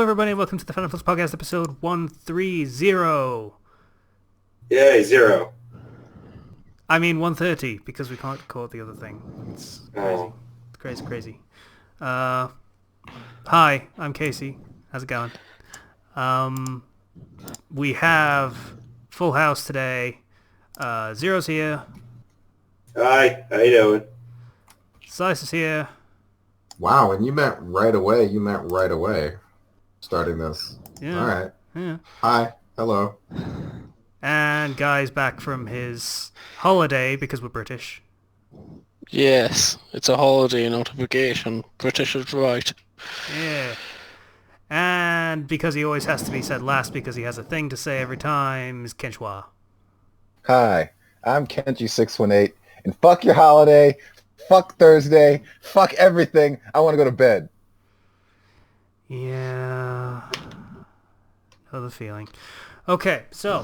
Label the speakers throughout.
Speaker 1: everybody, and welcome to the Fandom Flux Podcast, episode 130.
Speaker 2: Yay, 0.
Speaker 1: I mean 130, because we can't call it the other thing. It's crazy.
Speaker 2: Oh.
Speaker 1: Crazy. Hi, I'm Casey. How's it going? We have full house today. Zero's here.
Speaker 2: Hi, how you doing?
Speaker 1: Sice is here.
Speaker 3: Wow, and you meant right away. Starting this.
Speaker 1: Yeah.
Speaker 3: All right.
Speaker 1: Yeah.
Speaker 3: Hi. Hello.
Speaker 1: And Guy's back from his holiday, because we're British.
Speaker 4: Yes, it's a holiday notification. British is right.
Speaker 1: Yeah. And because he always has to be said last because he has a thing to say every time, is Kenchua.
Speaker 5: Hi, I'm Kenji618, and fuck your holiday, fuck Thursday, fuck everything, I want to go to bed.
Speaker 1: Yeah. Know the feeling. Okay, so,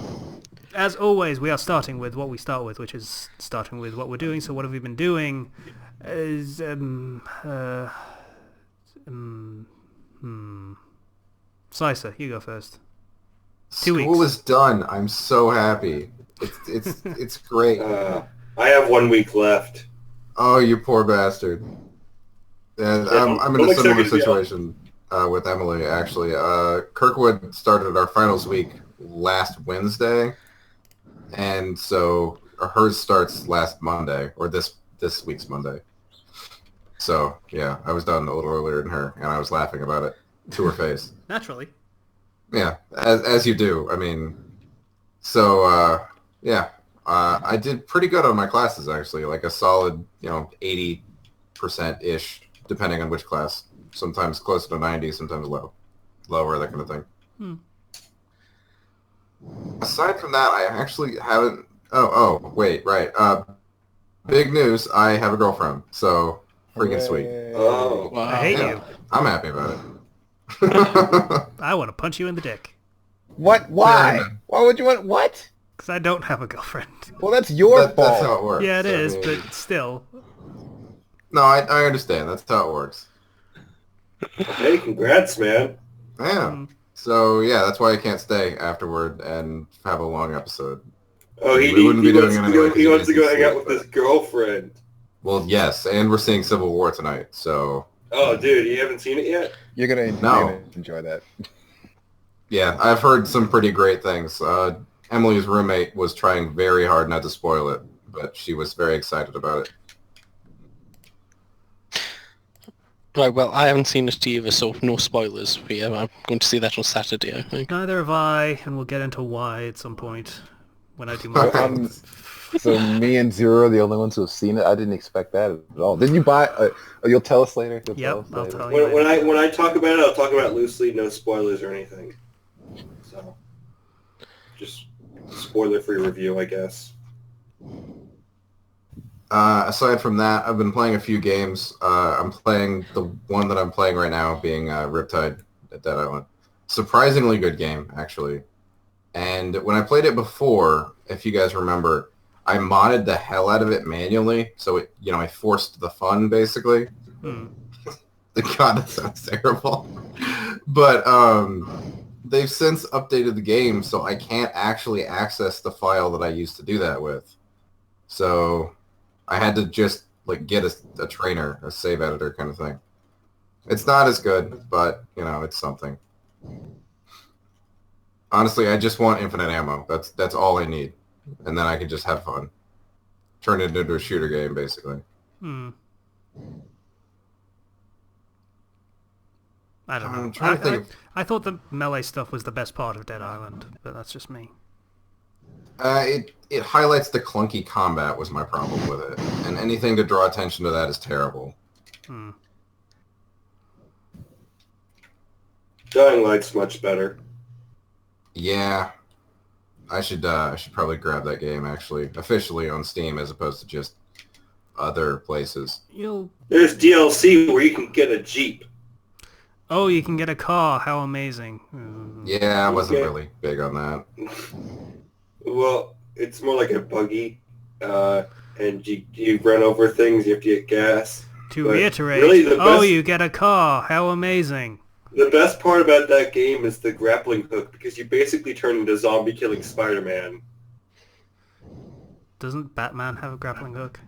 Speaker 1: as always, we are starting with what we start with, which is starting with what we're doing. So what have we been doing? Slicer, you go first. 2 weeks.
Speaker 3: School is done. I'm so happy. It's great.
Speaker 2: I have 1 week left.
Speaker 3: Oh, you poor bastard. And I'm in a similar situation with Emily, actually. Kirkwood started our finals week last Wednesday, and so hers starts last Monday, or this week's Monday. So, yeah, I was done a little earlier than her, and I was laughing about it to her face.
Speaker 1: Naturally.
Speaker 3: Yeah, as you do. I mean, so, yeah. I did pretty good on my classes, actually, like a solid, 80%-ish, depending on which class. Sometimes close to 90, sometimes lower, that kind of thing. Aside from that, I actually haven't... Oh, wait, right. Big news, I have a girlfriend, so freaking sweet.
Speaker 2: Oh.
Speaker 4: Wow.
Speaker 1: I hate
Speaker 3: Yeah,
Speaker 1: you.
Speaker 3: I'm happy about it.
Speaker 1: I want to punch you in the dick.
Speaker 5: What? Why?
Speaker 3: Yeah.
Speaker 5: Why would you want... What?
Speaker 1: Because I don't have a girlfriend.
Speaker 5: Well, that's your fault.
Speaker 3: That's how it works.
Speaker 1: Yeah, it
Speaker 3: I
Speaker 1: is,
Speaker 3: mean,
Speaker 1: but still.
Speaker 3: No, I understand. That's how it works.
Speaker 2: Hey, congrats, man.
Speaker 3: Yeah. So, yeah, that's why I can't stay afterward and have a long episode.
Speaker 2: Oh,
Speaker 3: We wouldn't be doing it anyway, 'cause
Speaker 2: he
Speaker 3: you
Speaker 2: wants to
Speaker 3: didn't
Speaker 2: go hang
Speaker 3: see
Speaker 2: out
Speaker 3: it,
Speaker 2: with
Speaker 3: but-
Speaker 2: his girlfriend.
Speaker 3: Well, yes, and we're seeing Civil War tonight, so...
Speaker 2: Oh, dude, you haven't seen it yet?
Speaker 5: You're gonna enjoy that.
Speaker 3: Yeah, I've heard some pretty great things. Emily's roommate was trying very hard not to spoil it, but she was very excited about it.
Speaker 4: Right, well, I haven't seen it either, so no spoilers. But yeah, I'm going to see that on Saturday, I think.
Speaker 1: Neither have I, and we'll get into why at some point when I do my...
Speaker 5: So me and Zero are the only ones who have seen it. I didn't expect that at all. Did you buy... you'll tell us later?
Speaker 1: Yep, I'll tell you.
Speaker 2: When I talk about it, I'll talk about it loosely, no spoilers or anything. So, just spoiler-free review, I guess.
Speaker 3: Aside from that, I've been playing a few games. I'm playing the one that I'm playing right now, being Riptide at Dead Island. Surprisingly good game, actually. And when I played it before, if you guys remember, I modded the hell out of it manually, so it, I forced the fun, basically. God, that sounds terrible. But they've since updated the game, so I can't actually access the file that I used to do that with. So I had to just get a trainer, a save editor kind of thing. It's not as good, but it's something. Honestly, I just want infinite ammo. That's all I need, and then I can just have fun. Turn it into a shooter game, basically.
Speaker 1: I don't know.
Speaker 3: I'm trying to think.
Speaker 1: I thought the melee stuff was the best part of Dead Island, but that's just me.
Speaker 3: It highlights the clunky combat was my problem with it, and anything to draw attention to that is terrible.
Speaker 2: Dying Light's much better.
Speaker 3: Yeah, I should probably grab that game actually officially on Steam as opposed to just other places.
Speaker 2: There's DLC where you can get a Jeep.
Speaker 1: Oh, you can get a car. How amazing.
Speaker 3: Yeah, I wasn't really big on that.
Speaker 2: Well, it's more like a buggy, and you run over things, you have to get gas.
Speaker 1: To
Speaker 2: But
Speaker 1: reiterate,
Speaker 2: really the best-
Speaker 1: you get a car. How amazing.
Speaker 2: The best part about that game is the grappling hook, because you basically turn into zombie-killing Spider-Man.
Speaker 1: Doesn't Batman have a grappling hook?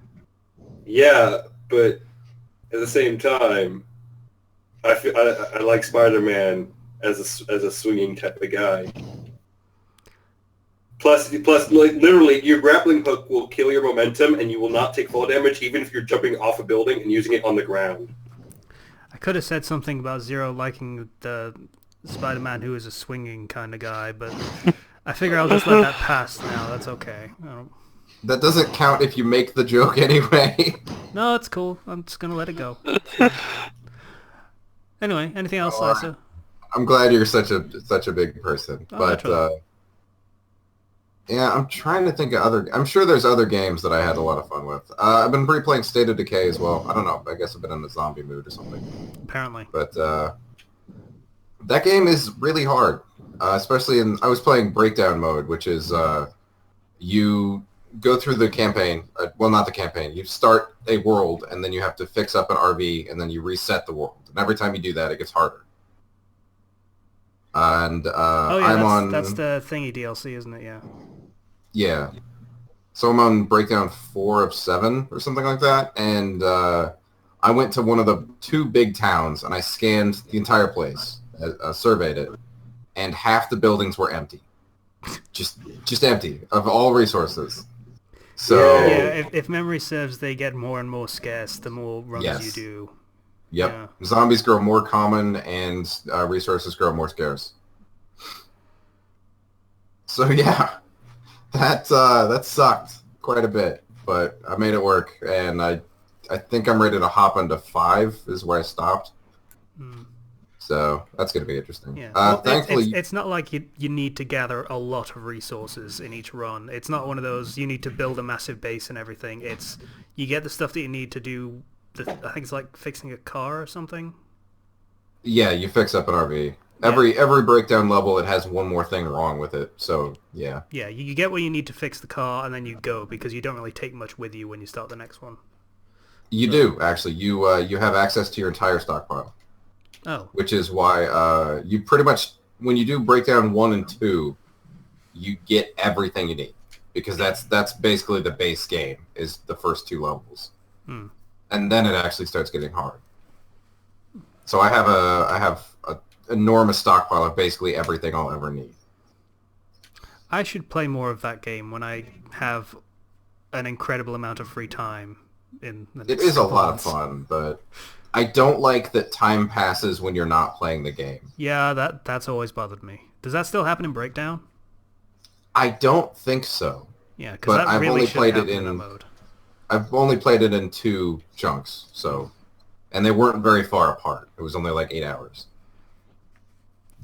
Speaker 2: Yeah, but at the same time, I like Spider-Man as a swinging type of guy. Plus, like, literally, your grappling hook will kill your momentum, and you will not take fall damage, even if you're jumping off a building and using it on the ground.
Speaker 1: I could have said something about Zero liking the Spider-Man who is a swinging kind of guy, but I figure I'll just let that pass now. That's okay.
Speaker 3: That doesn't count if you make the joke anyway.
Speaker 1: No, it's cool. I'm just gonna let it go. Anyway, anything else,
Speaker 3: Oh,
Speaker 1: Lisa?
Speaker 3: I'm glad you're such a big person,
Speaker 1: Oh,
Speaker 3: but
Speaker 1: naturally.
Speaker 3: yeah, I'm trying to think of other. I'm sure there's other games that I had a lot of fun with. I've been replaying State of Decay as well. I don't know. I guess I've been in the zombie mood or something.
Speaker 1: Apparently.
Speaker 3: But that game is really hard, especially in. I was playing Breakdown mode, which is you go through the campaign. Well, not the campaign. You start a world, and then you have to fix up an RV, and then you reset the world. And every time you do that, it gets harder. And
Speaker 1: Oh yeah,
Speaker 3: I'm
Speaker 1: that's
Speaker 3: on.
Speaker 1: the thingy DLC, isn't it? Yeah.
Speaker 3: Yeah. So I'm on breakdown 4 of 7 or something like that. And I went to one of the 2 big towns and I scanned the entire place, surveyed it, and half the buildings were empty. Just empty of all resources. So
Speaker 1: Yeah, if memory serves, they get more and more scarce the more runs
Speaker 3: Yes.
Speaker 1: you do.
Speaker 3: Yep.
Speaker 1: Yeah.
Speaker 3: Zombies grow more common and resources grow more scarce. So yeah, that sucked quite a bit, but I made it work, and I think I'm ready to hop into 5 is where I stopped.
Speaker 1: Mm.
Speaker 3: So that's gonna be interesting.
Speaker 1: Yeah. Well,
Speaker 3: Thankfully,
Speaker 1: it's not like you need to gather a lot of resources in each run. It's not one of those you need to build a massive base and everything. It's you get the stuff that you need to do. I think it's like fixing a car or something.
Speaker 3: yeah, you fix up an RV. Every breakdown level, it has one more thing wrong with it. So yeah,
Speaker 1: Yeah, you get what you need to fix the car, and then you go because you don't really take much with you when you start the next one.
Speaker 3: you do actually. You have access to your entire stockpile,
Speaker 1: Oh,
Speaker 3: which is why you pretty much when you do breakdown 1 and 2, you get everything you need because that's basically the base game is the first 2 levels, and then it actually starts getting hard. So I have a enormous stockpile of basically everything I'll ever need.
Speaker 1: I should play more of that game when I have an incredible amount of free time. In the
Speaker 3: It
Speaker 1: next
Speaker 3: is a
Speaker 1: couple
Speaker 3: lot of
Speaker 1: months.
Speaker 3: fun, but I don't like that time passes when you're not playing the game.
Speaker 1: Yeah, that's always bothered me. Does that still happen in Breakdown?
Speaker 3: I don't think so,
Speaker 1: Yeah, because
Speaker 3: but
Speaker 1: that
Speaker 3: I've
Speaker 1: really
Speaker 3: only
Speaker 1: should
Speaker 3: played
Speaker 1: happen
Speaker 3: it
Speaker 1: in that
Speaker 3: in
Speaker 1: mode.
Speaker 3: I've only played it in 2 chunks, so and they weren't very far apart. It was only like 8 hours.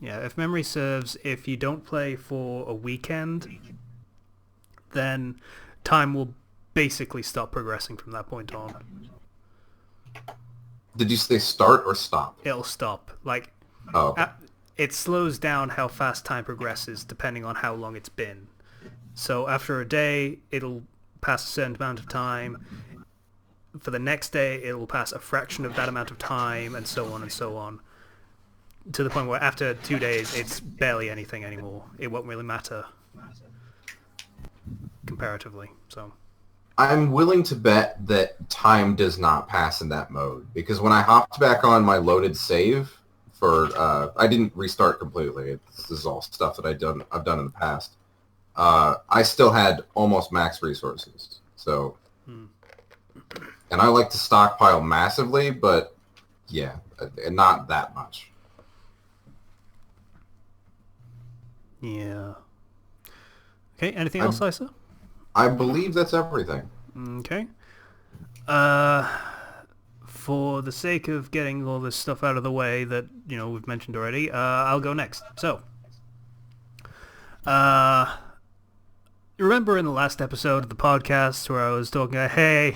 Speaker 1: Yeah, if memory serves, if you don't play for a weekend, then time will basically stop progressing from that point on.
Speaker 3: Did you say start or stop?
Speaker 1: It'll stop. Like,
Speaker 3: Oh, okay.
Speaker 1: it slows down how fast time progresses depending on how long it's been. So after a day, it'll pass a certain amount of time. For the next day, it'll pass a fraction of that amount of time, and so on and so on. To the point where after 2 days, it's barely anything anymore. It won't really matter comparatively. So
Speaker 3: I'm willing to bet that time does not pass in that mode because when I hopped back on my loaded save for I didn't restart completely. This is all stuff that I've done in the past. I still had almost max resources. So and I like to stockpile massively, but yeah, not that much.
Speaker 1: yeah. Okay. Anything else, Isa?
Speaker 3: I believe that's everything.
Speaker 1: Okay. For the sake of getting all this stuff out of the way that, we've mentioned already, I'll go next. So, remember in the last episode of the podcast where I was talking, hey,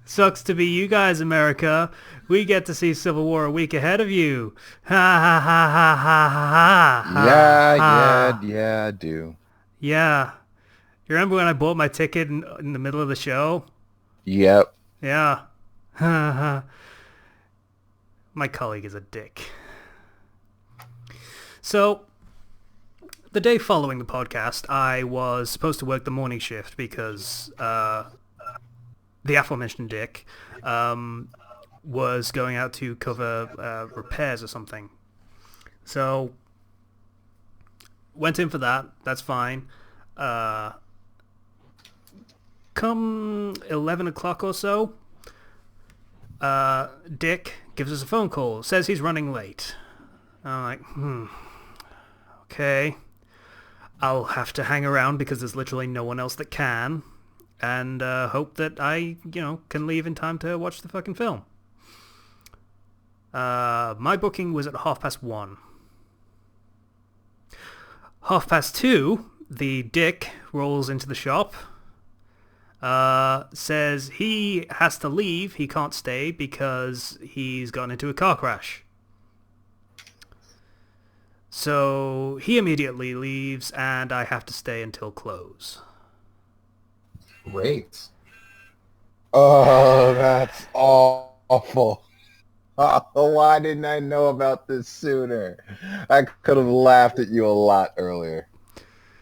Speaker 1: sucks to be you guys, America. We get to see Civil War a week ahead of you. Ha ha ha ha ha ha ha.
Speaker 5: Yeah, I do.
Speaker 1: Yeah. You remember when I bought my ticket in the middle of the show?
Speaker 5: Yep.
Speaker 1: Yeah. My colleague is a dick. So, the day following the podcast, I was supposed to work the morning shift because the aforementioned Dick was going out to cover repairs or something. So, went in for that. That's fine. Come 11 o'clock or so, Dick gives us a phone call. Says he's running late. I'm like, okay. I'll have to hang around because there's literally no one else that can. And hope that I, can leave in time to watch the fucking film. My booking was at 1:30. 2:30, the Dick rolls into the shop. Says he has to leave, he can't stay because he's gotten into a car crash. So he immediately leaves and I have to stay until close.
Speaker 3: Great.
Speaker 5: Oh, that's awful. Oh, why didn't I know about this sooner? I could have laughed at you a lot earlier.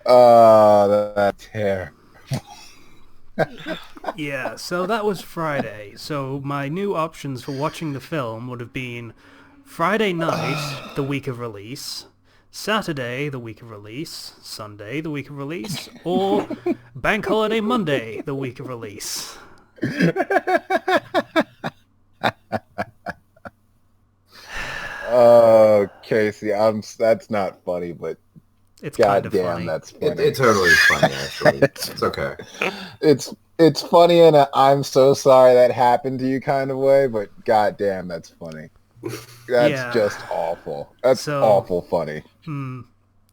Speaker 5: Oh, that's terrible.
Speaker 1: Yeah, so that was Friday. So my new options for watching the film would have been Friday night, the week of release, Saturday, the week of release, Sunday, the week of release, or Bank Holiday Monday, the week of release.
Speaker 5: Oh, Casey, that's not funny, but
Speaker 1: It's kind of
Speaker 5: goddamn,
Speaker 1: funny.
Speaker 5: that's funny.
Speaker 3: It totally is funny, actually. It's okay.
Speaker 5: It's funny in a I'm so sorry that happened to you kind of way, but goddamn, that's funny. That's
Speaker 1: Yeah.
Speaker 5: just awful. That's
Speaker 1: So-
Speaker 5: awful funny.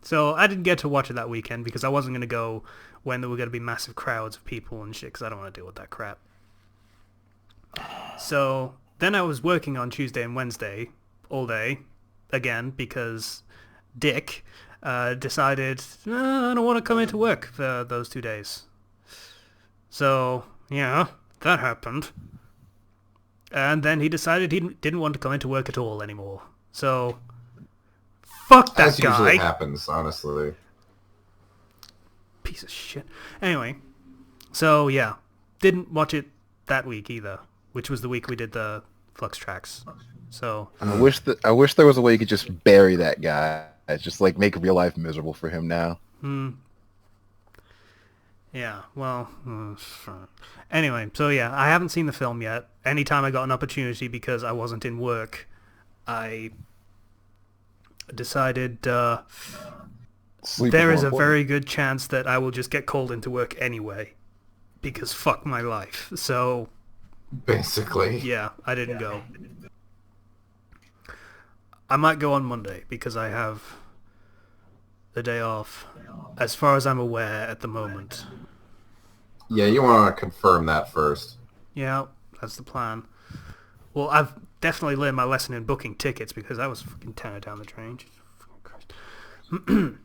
Speaker 1: So I didn't get to watch it that weekend because I wasn't going to go when there were going to be massive crowds of people and shit because I don't want to deal with that crap. So then I was working on Tuesday and Wednesday all day, again, because Dick decided, I don't want to come into work for those 2 days. So, yeah, that happened. And then he decided he didn't want to come into work at all anymore. So, fuck that
Speaker 3: As usually
Speaker 1: guy.
Speaker 3: happens, honestly.
Speaker 1: Piece of shit. Anyway, so yeah, didn't watch it that week either, which was the week we did the Flux tracks. So,
Speaker 5: I wish there was a way you could just bury that guy. Just like make real life miserable for him now.
Speaker 1: yeah, well, anyway, so yeah, I haven't seen the film yet. Anytime I got an opportunity because I wasn't in work, I decided
Speaker 5: Sleep
Speaker 1: there
Speaker 5: is
Speaker 1: is
Speaker 5: more
Speaker 1: a
Speaker 5: important.
Speaker 1: very good chance that I will just get called into work anyway, because fuck my life. So,
Speaker 3: Basically.
Speaker 1: yeah, I didn't go. I might go on Monday because I have the day off, as far as I'm aware at the moment.
Speaker 3: Yeah, you want to confirm that first.
Speaker 1: Yeah, that's the plan. Well, I've definitely learned my lesson in booking tickets because I was fucking tenner down the drain. Jesus fucking Christ.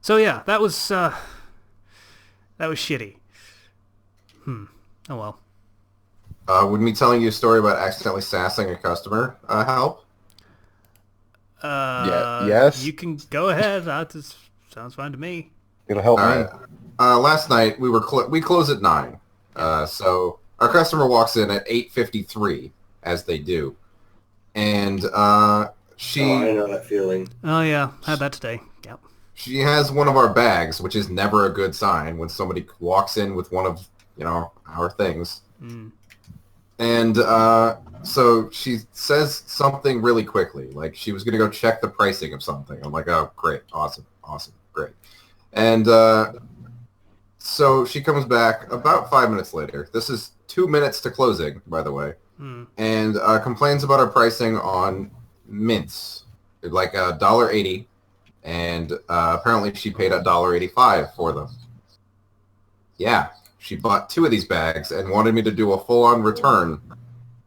Speaker 1: So yeah, that was shitty. Oh well.
Speaker 3: Would me telling you a story about accidentally sassing a customer help?
Speaker 5: Yes.
Speaker 3: Uh,
Speaker 1: You can go ahead. That just sounds fine to me.
Speaker 5: It'll help
Speaker 3: All
Speaker 5: me.
Speaker 3: right. Last night we close at 9. So our customer walks in at 8:53, as they do, and she
Speaker 2: Oh, I know that feeling.
Speaker 1: Oh yeah, had that today. Yep.
Speaker 3: she has one of our bags, which is never a good sign when somebody walks in with one of our things. And so she says something really quickly, like she was going to go check the pricing of something. I'm like, oh, great, awesome, great. And so she comes back about 5 minutes later. This is 2 minutes to closing, by the way, and complains about our pricing on mints, like $1.80, and apparently she paid $1.85 for them. Yeah. She bought 2 of these bags and wanted me to do a full-on return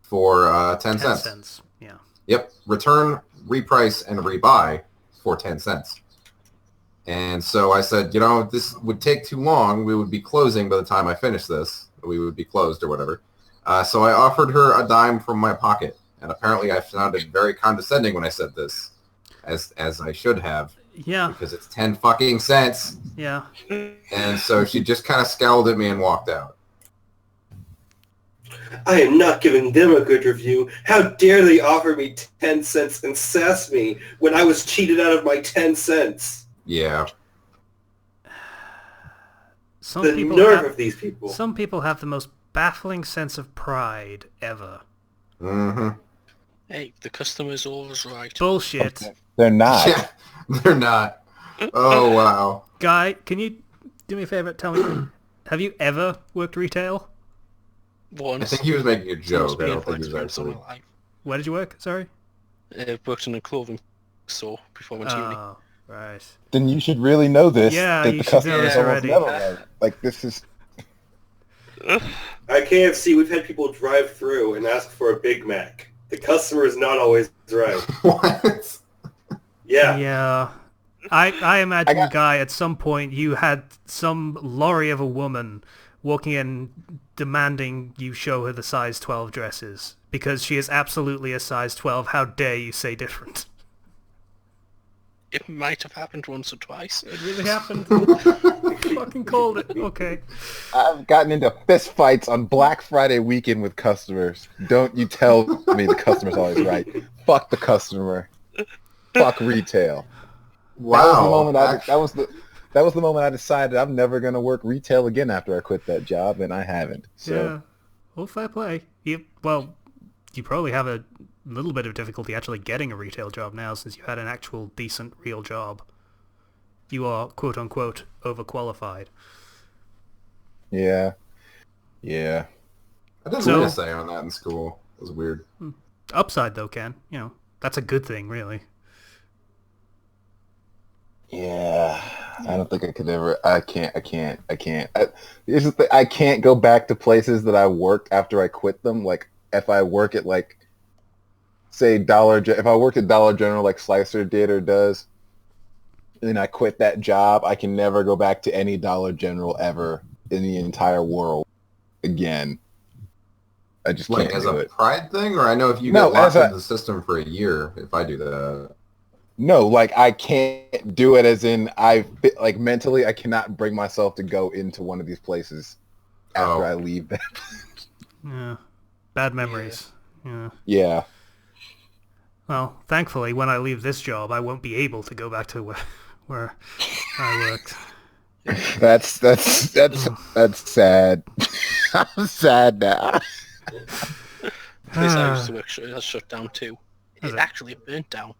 Speaker 3: for 10 cents.
Speaker 1: 10 cents. Yeah.
Speaker 3: Yep. Return, reprice, and rebuy for 10 cents. And so I said, this would take too long. We would be closing by the time I finish this. We would be closed or whatever. So I offered her a dime from my pocket. And apparently I sounded very condescending when I said this, as I should have.
Speaker 1: Yeah,
Speaker 3: because it's 10 fucking cents.
Speaker 1: yeah.
Speaker 3: And so she just kind of scowled at me and walked out.
Speaker 2: I am not giving them a good review. How dare they offer me 10 cents and sass me when I was cheated out of my 10 cents?
Speaker 3: Yeah.
Speaker 1: Some
Speaker 2: The
Speaker 1: people
Speaker 2: nerve
Speaker 1: have,
Speaker 2: of these people.
Speaker 1: Some people have the most baffling sense of pride ever.
Speaker 3: Mm-hmm.
Speaker 4: Hey, the customer's always right.
Speaker 1: Bullshit.
Speaker 5: They're not.
Speaker 3: Yeah, they're not. Oh, wow.
Speaker 1: Guy, can you do me a favor? Tell me, have you ever worked retail?
Speaker 4: Once.
Speaker 3: I think he was making a joke. I
Speaker 4: Been
Speaker 3: don't think he was
Speaker 4: experience of
Speaker 3: actually...
Speaker 4: my life.
Speaker 1: Where did you work? Sorry.
Speaker 4: Worked in a clothing store before I went to uni.
Speaker 1: Oh, right.
Speaker 5: Then you should really know this.
Speaker 1: Yeah,
Speaker 5: that
Speaker 1: you
Speaker 5: the
Speaker 1: should know
Speaker 5: customer
Speaker 1: this
Speaker 5: is almost
Speaker 1: already.
Speaker 5: never right. Like, this is...
Speaker 2: At KFC, we've had people drive through and ask for a Big Mac. The customer is not always right.
Speaker 3: What?
Speaker 2: Yeah.
Speaker 1: Yeah. I imagine, Guy, at some point you had some lorry of a woman walking in demanding you show her the size 12 dresses. Because she is absolutely a size 12. How dare you say different?
Speaker 4: It might have happened once or twice.
Speaker 1: It really happened. Fucking called it. Okay.
Speaker 5: I've gotten into fist fights on Black Friday weekend with customers. Don't you tell me the customer's always right. Fuck the customer. Fuck retail.
Speaker 3: Wow.
Speaker 5: That was the moment I decided I'm never gonna work retail again after I quit that job, and I haven't. So
Speaker 1: Yeah. Well, fair play. You probably have a little bit of difficulty actually getting a retail job now since you had an actual decent real job. You are quote-unquote overqualified.
Speaker 5: yeah.
Speaker 3: I didn't
Speaker 1: So-
Speaker 3: read an essay on that in school. It was weird.
Speaker 1: Upside though, Ken, that's a good thing, really.
Speaker 5: Yeah, I don't think I could ever. I can't. It's just that I can't go back to places that I worked after I quit them. Like if I work at like, say if I worked at Dollar General like Slicer did or does, and then I quit that job, I can never go back to any Dollar General ever in the entire world again. I just
Speaker 3: Like
Speaker 5: can't
Speaker 3: as
Speaker 5: do
Speaker 3: a
Speaker 5: it.
Speaker 3: pride thing, or I know if you
Speaker 5: No,
Speaker 3: get locked
Speaker 5: as a-
Speaker 3: into the system for a year, if I do that.
Speaker 5: No, like I can't do it as in like mentally I cannot bring myself to go into one of these places after I leave that.
Speaker 1: Yeah. Bad memories. Yeah.
Speaker 5: Yeah.
Speaker 1: Well, thankfully, when I leave this job, I won't be able to go back to where I worked.
Speaker 5: That's sad. I'm sad now.
Speaker 4: The place I used to work has shut down too.
Speaker 1: Has
Speaker 4: It
Speaker 1: it?
Speaker 4: actually burnt down.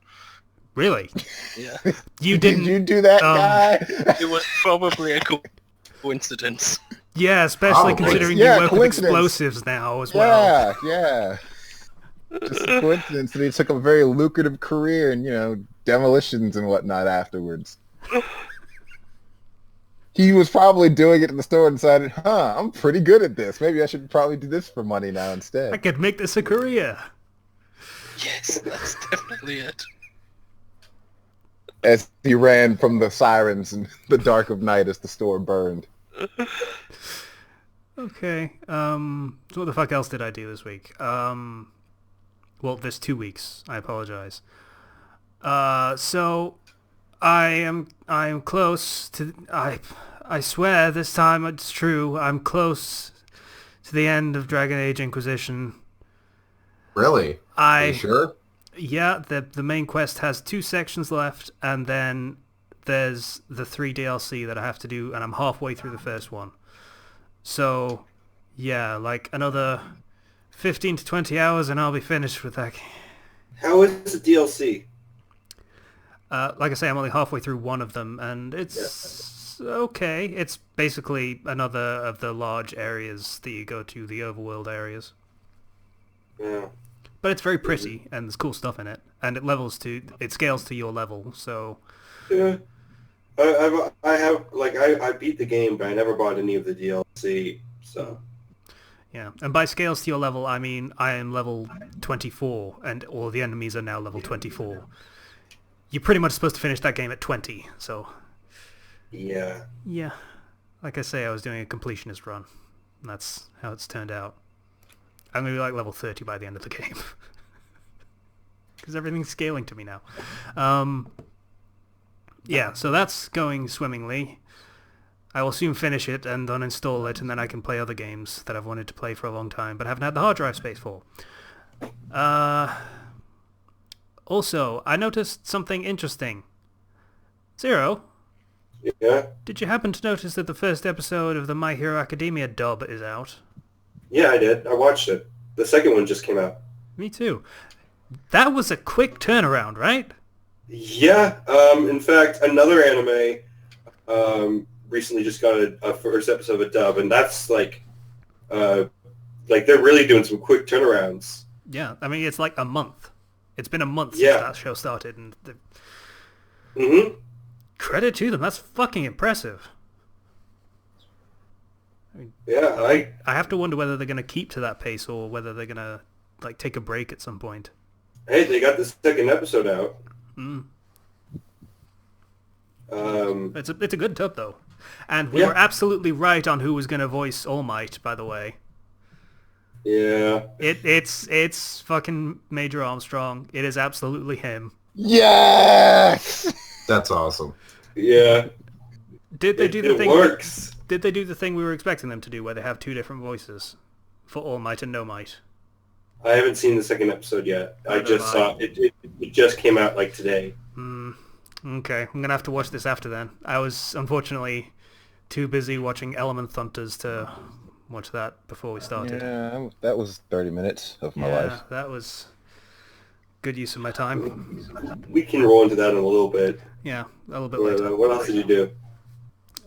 Speaker 1: Really?
Speaker 4: Yeah.
Speaker 1: You
Speaker 5: Did
Speaker 1: didn't...
Speaker 5: you do that, guy?
Speaker 4: It was probably a coincidence.
Speaker 1: Yeah, especially
Speaker 3: Probably.
Speaker 1: considering
Speaker 5: Yeah,
Speaker 1: you work with
Speaker 5: coincidence.
Speaker 1: explosives now as well.
Speaker 5: Yeah. Just a coincidence that he took a very lucrative career in, demolitions and whatnot afterwards. He was probably doing it in the store and decided, I'm pretty good at this. Maybe I should probably do this for money now
Speaker 1: I
Speaker 5: instead.
Speaker 1: could make this a career.
Speaker 4: Yes, that's definitely it.
Speaker 5: As he ran from the sirens in the dark of night as the store burned.
Speaker 1: Okay. So what the fuck else did I do this week? Well, this 2 weeks. I apologize. So I am close to... I swear this time it's true. I'm close to the end of Dragon Age Inquisition.
Speaker 3: Really? Are you sure?
Speaker 1: Yeah, the main quest has 2 sections left, and then there's the 3 DLC that I have to do, and I'm halfway through the first one. So, yeah, like another 15 to 20 hours, and I'll be finished with that.
Speaker 2: How is the DLC?
Speaker 1: Like I say, I'm only halfway through one of them, and it's okay. It's basically another of the large areas that you go to, the overworld areas.
Speaker 2: Yeah.
Speaker 1: But it's very pretty, and there's cool stuff in it, and it scales to your level, so...
Speaker 2: Yeah. I beat the game, but I never bought any of the DLC, so...
Speaker 1: Yeah, and by scales to your level, I mean I am level 24, and all the enemies are now level 24. You're pretty much supposed to finish that game at 20, so...
Speaker 2: Yeah.
Speaker 1: Yeah, like I say, I was doing a completionist run, and that's how it's turned out. I'm going to be like level 30 by the end of the game. Because everything's scaling to me now. yeah, so that's going swimmingly. I will soon finish it and uninstall it, and then I can play other games that I've wanted to play for a long time, but haven't had the hard drive space for. Also, I noticed something interesting. Zero,
Speaker 2: Yeah?
Speaker 1: did you happen to notice that the first episode of the My Hero Academia dub is out?
Speaker 2: Yeah, I did. I watched it. The second one just came out.
Speaker 1: Me too. That was a quick turnaround, right?
Speaker 2: Yeah. In fact, another anime recently just got a first episode of a dub, and that's like they're really doing some quick turnarounds.
Speaker 1: Yeah, I mean, it's like a month. It's been a month since
Speaker 2: Yeah.
Speaker 1: that show started, and
Speaker 2: Mm-hmm.
Speaker 1: credit to them. That's fucking impressive.
Speaker 2: Yeah,
Speaker 1: I have to wonder whether they're going to keep to that pace or whether they're going to like take a break at some point.
Speaker 2: hey, they got the second episode out.
Speaker 1: Mm.
Speaker 2: Um,
Speaker 1: It's a good dub, though. And we
Speaker 2: Yeah.
Speaker 1: were absolutely right on who was going to voice All Might, by the way.
Speaker 2: yeah.
Speaker 1: It's fucking Major Armstrong. It is absolutely him.
Speaker 5: Yes!
Speaker 3: That's awesome.
Speaker 2: Yeah.
Speaker 1: Did they do the
Speaker 2: it
Speaker 1: thing?
Speaker 2: works.
Speaker 1: Did they do the thing we were expecting them to do, where they have two different voices for All Might and No Might?
Speaker 2: I haven't seen the second episode yet. I
Speaker 1: Neither
Speaker 2: just
Speaker 1: have
Speaker 2: saw it. It just came out like today.
Speaker 1: Okay, I'm gonna have to watch this after then. I was unfortunately too busy watching Element Hunters to watch that before we started.
Speaker 5: Yeah, that was 30 minutes of my life.
Speaker 1: That was good use of my time.
Speaker 2: We can roll into that in a little bit.
Speaker 1: Yeah, a little bit
Speaker 2: But,
Speaker 1: later.
Speaker 2: what else did you do?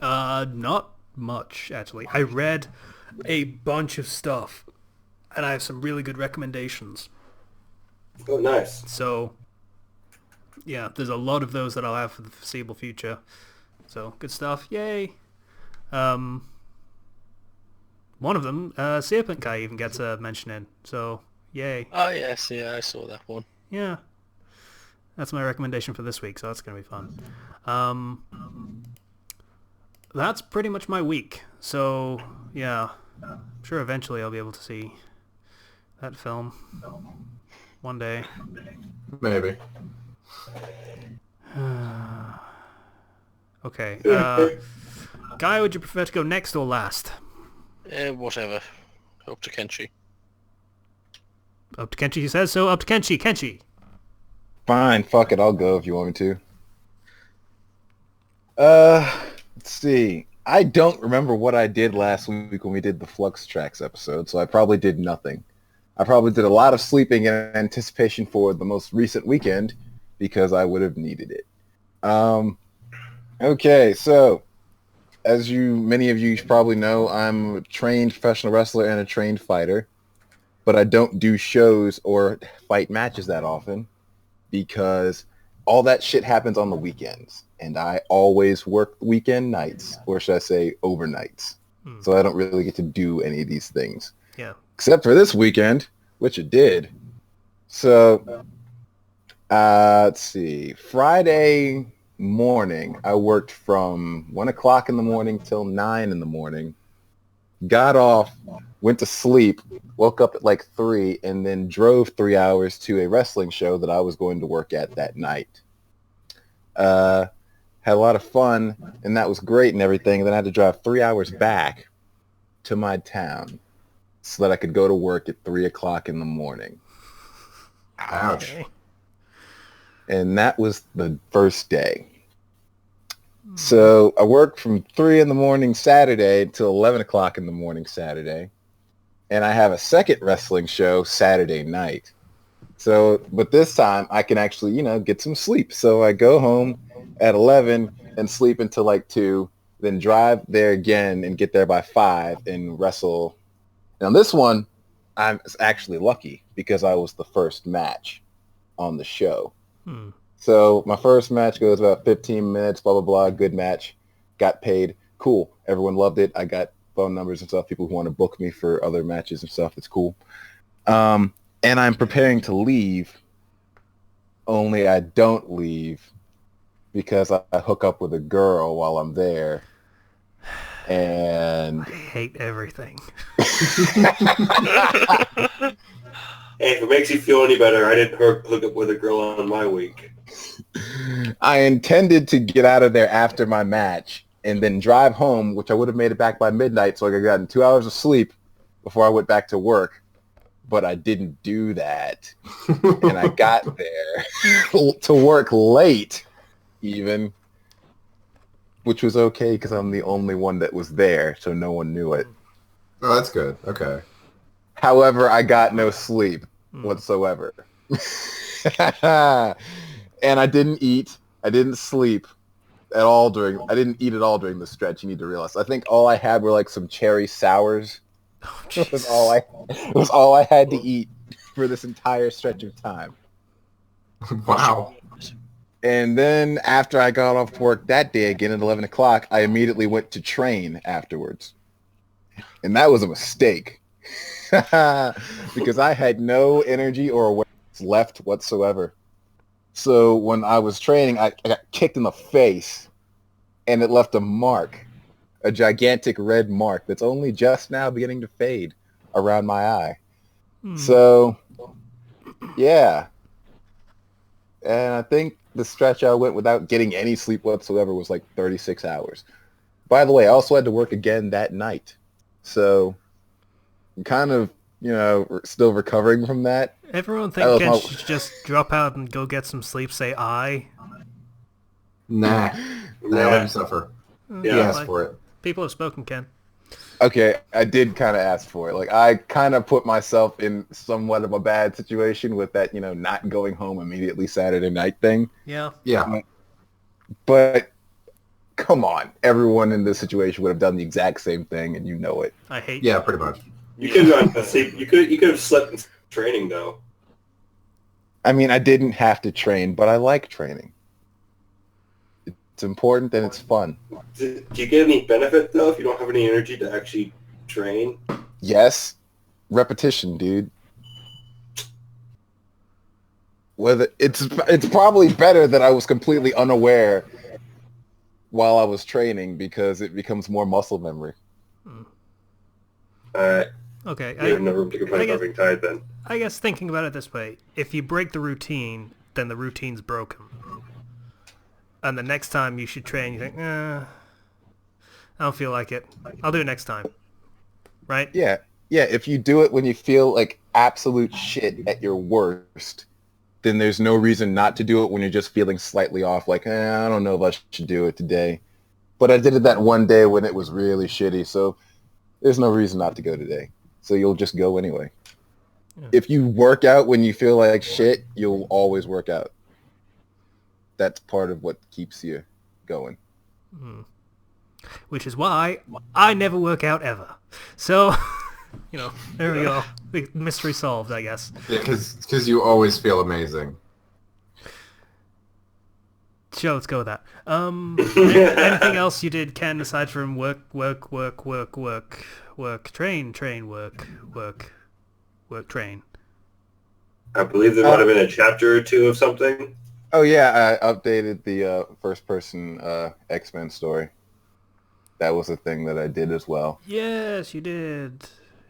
Speaker 1: Not much, actually. I read a bunch of stuff, and I have some really good recommendations.
Speaker 2: Oh, nice.
Speaker 1: So, yeah, there's a lot of those that I'll have for the foreseeable future. So, good stuff. Yay! One of them, Serpent Guy even gets a mention in. So, yay.
Speaker 4: Oh yes, yeah, I saw that one.
Speaker 1: Yeah. That's my recommendation for this week, so that's going to be fun. That's pretty much my week. So, yeah. I'm sure eventually I'll be able to see that film one day.
Speaker 3: Maybe.
Speaker 1: Okay. Guy, would you prefer to go next or last?
Speaker 4: Whatever. Up to Kenshi.
Speaker 1: Up to Kenshi, he says. So, up to Kenshi. Kenshi.
Speaker 5: Fine, fuck it, I'll go if you want me to. Let's see. I don't remember what I did last week when we did the Flux Tracks episode, so I probably did nothing. I probably did a lot of sleeping in anticipation for the most recent weekend because I would have needed it. Okay, so as many of you probably know, I'm a trained professional wrestler and a trained fighter, but I don't do shows or fight matches that often because all that shit happens on the weekends, and I always work weekend nights, or should I say overnights. So I don't really get to do any of these things.
Speaker 1: Yeah.
Speaker 5: Except for this weekend, which it did. So, let's see. Friday morning, I worked from 1 o'clock in the morning till 9 in the morning. Got off, went to sleep, woke up at like 3, and then drove 3 hours to a wrestling show that I was going to work at that night. Had a lot of fun, and that was great and everything. Then I had to drive 3 hours back to my town so that I could go to work at 3 o'clock in the morning.
Speaker 3: Ouch.
Speaker 1: Okay.
Speaker 5: And that was the first day. So I worked from 3 in the morning Saturday till 11 o'clock in the morning Saturday. And I have a second wrestling show Saturday night. So, but this time I can actually, get some sleep. So I go home at 11 and sleep until like 2, then drive there again and get there by 5 and wrestle. And on this one, I'm actually lucky because I was the first match on the show. So my first match goes about 15 minutes, blah, blah, blah, good match, got paid, cool. Everyone loved it. I got phone numbers and stuff, people who want to book me for other matches and stuff. It's cool. And I'm preparing to leave, only I don't leave because I hook up with a girl while I'm there. And
Speaker 1: I hate everything.
Speaker 2: Hey, if it makes you feel any better, I didn't hook up with a girl on my week.
Speaker 5: I intended to get out of there after my match and then drive home, which I would have made it back by midnight, so I could have gotten 2 hours of sleep before I went back to work. But I didn't do that. And I got there to work late, even, which was okay because I'm the only one that was there, so no one knew it.
Speaker 3: Oh, that's good. Okay.
Speaker 5: However, I got no sleep whatsoever. And I didn't eat. I didn't sleep at all I didn't eat at all during the stretch, you need to realize. I think all I had were like some cherry sours.
Speaker 1: Oh,
Speaker 5: It was all I had to eat for this entire stretch of time.
Speaker 3: Wow.
Speaker 5: And then after I got off work that day again at 11 o'clock, I immediately went to train afterwards. And that was a mistake. Because I had no energy or awareness left whatsoever. So when I was training, I got kicked in the face, and it left a mark, a gigantic red mark that's only just now beginning to fade around my eye. So, yeah. And I think the stretch I went without getting any sleep whatsoever was like 36 hours. By the way, I also had to work again that night. So I'm kind of, still recovering from that.
Speaker 1: Everyone think Ken should just drop out and go get some sleep, say I.
Speaker 3: Nah. Let him suffer.
Speaker 2: Yeah.
Speaker 3: He asked for it.
Speaker 1: People have spoken, Ken.
Speaker 5: Okay, I did kind of ask for it. Like, I kind of put myself in somewhat of a bad situation with that, not going home immediately Saturday night thing.
Speaker 1: Yeah.
Speaker 3: Yeah.
Speaker 5: But come on, everyone in this situation would have done the exact same thing, and you know it.
Speaker 1: I hate
Speaker 3: Yeah, pretty much.
Speaker 2: You could have gone to sleep. You could have slept in training though.
Speaker 5: I mean, I didn't have to train, but I like training. It's important and it's fun.
Speaker 2: Do you get any benefit though if you don't have any energy to actually train?
Speaker 5: Yes, repetition, dude. Whether it's probably better that I was completely unaware while I was training because it becomes more muscle memory.
Speaker 1: Okay.
Speaker 2: You have no room to complain about being tired then.
Speaker 1: I guess thinking about it this way, if you break the routine, then the routine's broken. And the next time you should train, you think, I don't feel like it. I'll do it next time. Right?
Speaker 5: Yeah. Yeah, if you do it when you feel like absolute shit at your worst, then there's no reason not to do it when you're just feeling slightly off, like, I don't know if I should do it today. But I did it that one day when it was really shitty, so there's no reason not to go today. So you'll just go anyway. Yeah. If you work out when you feel like shit, you'll always work out. That's part of what keeps you going.
Speaker 1: Which is why I never work out ever. So, there we go. Mystery solved, I guess.
Speaker 3: Yeah, because you always feel amazing.
Speaker 1: Sure, let's go with that. Anything else you did, Ken, aside from work, train, work, train?
Speaker 2: I believe there might have been a chapter or two of something.
Speaker 5: Oh yeah, I updated the first-person X-Men story. That was a thing that I did as well.
Speaker 1: Yes, you did.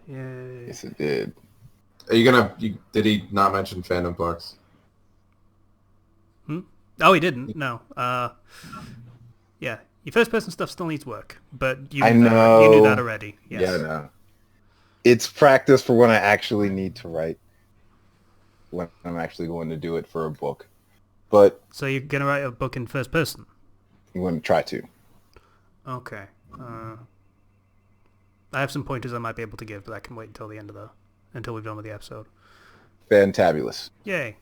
Speaker 1: Yay.
Speaker 5: Yes, it did.
Speaker 3: Are you gonna? Did he not mention Fandom Flux?
Speaker 1: Oh, he didn't. No. Yeah, your first-person stuff still needs work, but you
Speaker 5: I
Speaker 1: knew
Speaker 5: know.
Speaker 1: That. You knew that already. Yes.
Speaker 5: Yeah, I know. It's practice for when I actually need to write. When I'm actually going to do it for a book. But
Speaker 1: so you're gonna write a book in first person?
Speaker 5: I'm going to try to.
Speaker 1: Okay. I have some pointers I might be able to give, but I can wait until the end of until we've done with the episode.
Speaker 5: Fantabulous.
Speaker 1: Yay.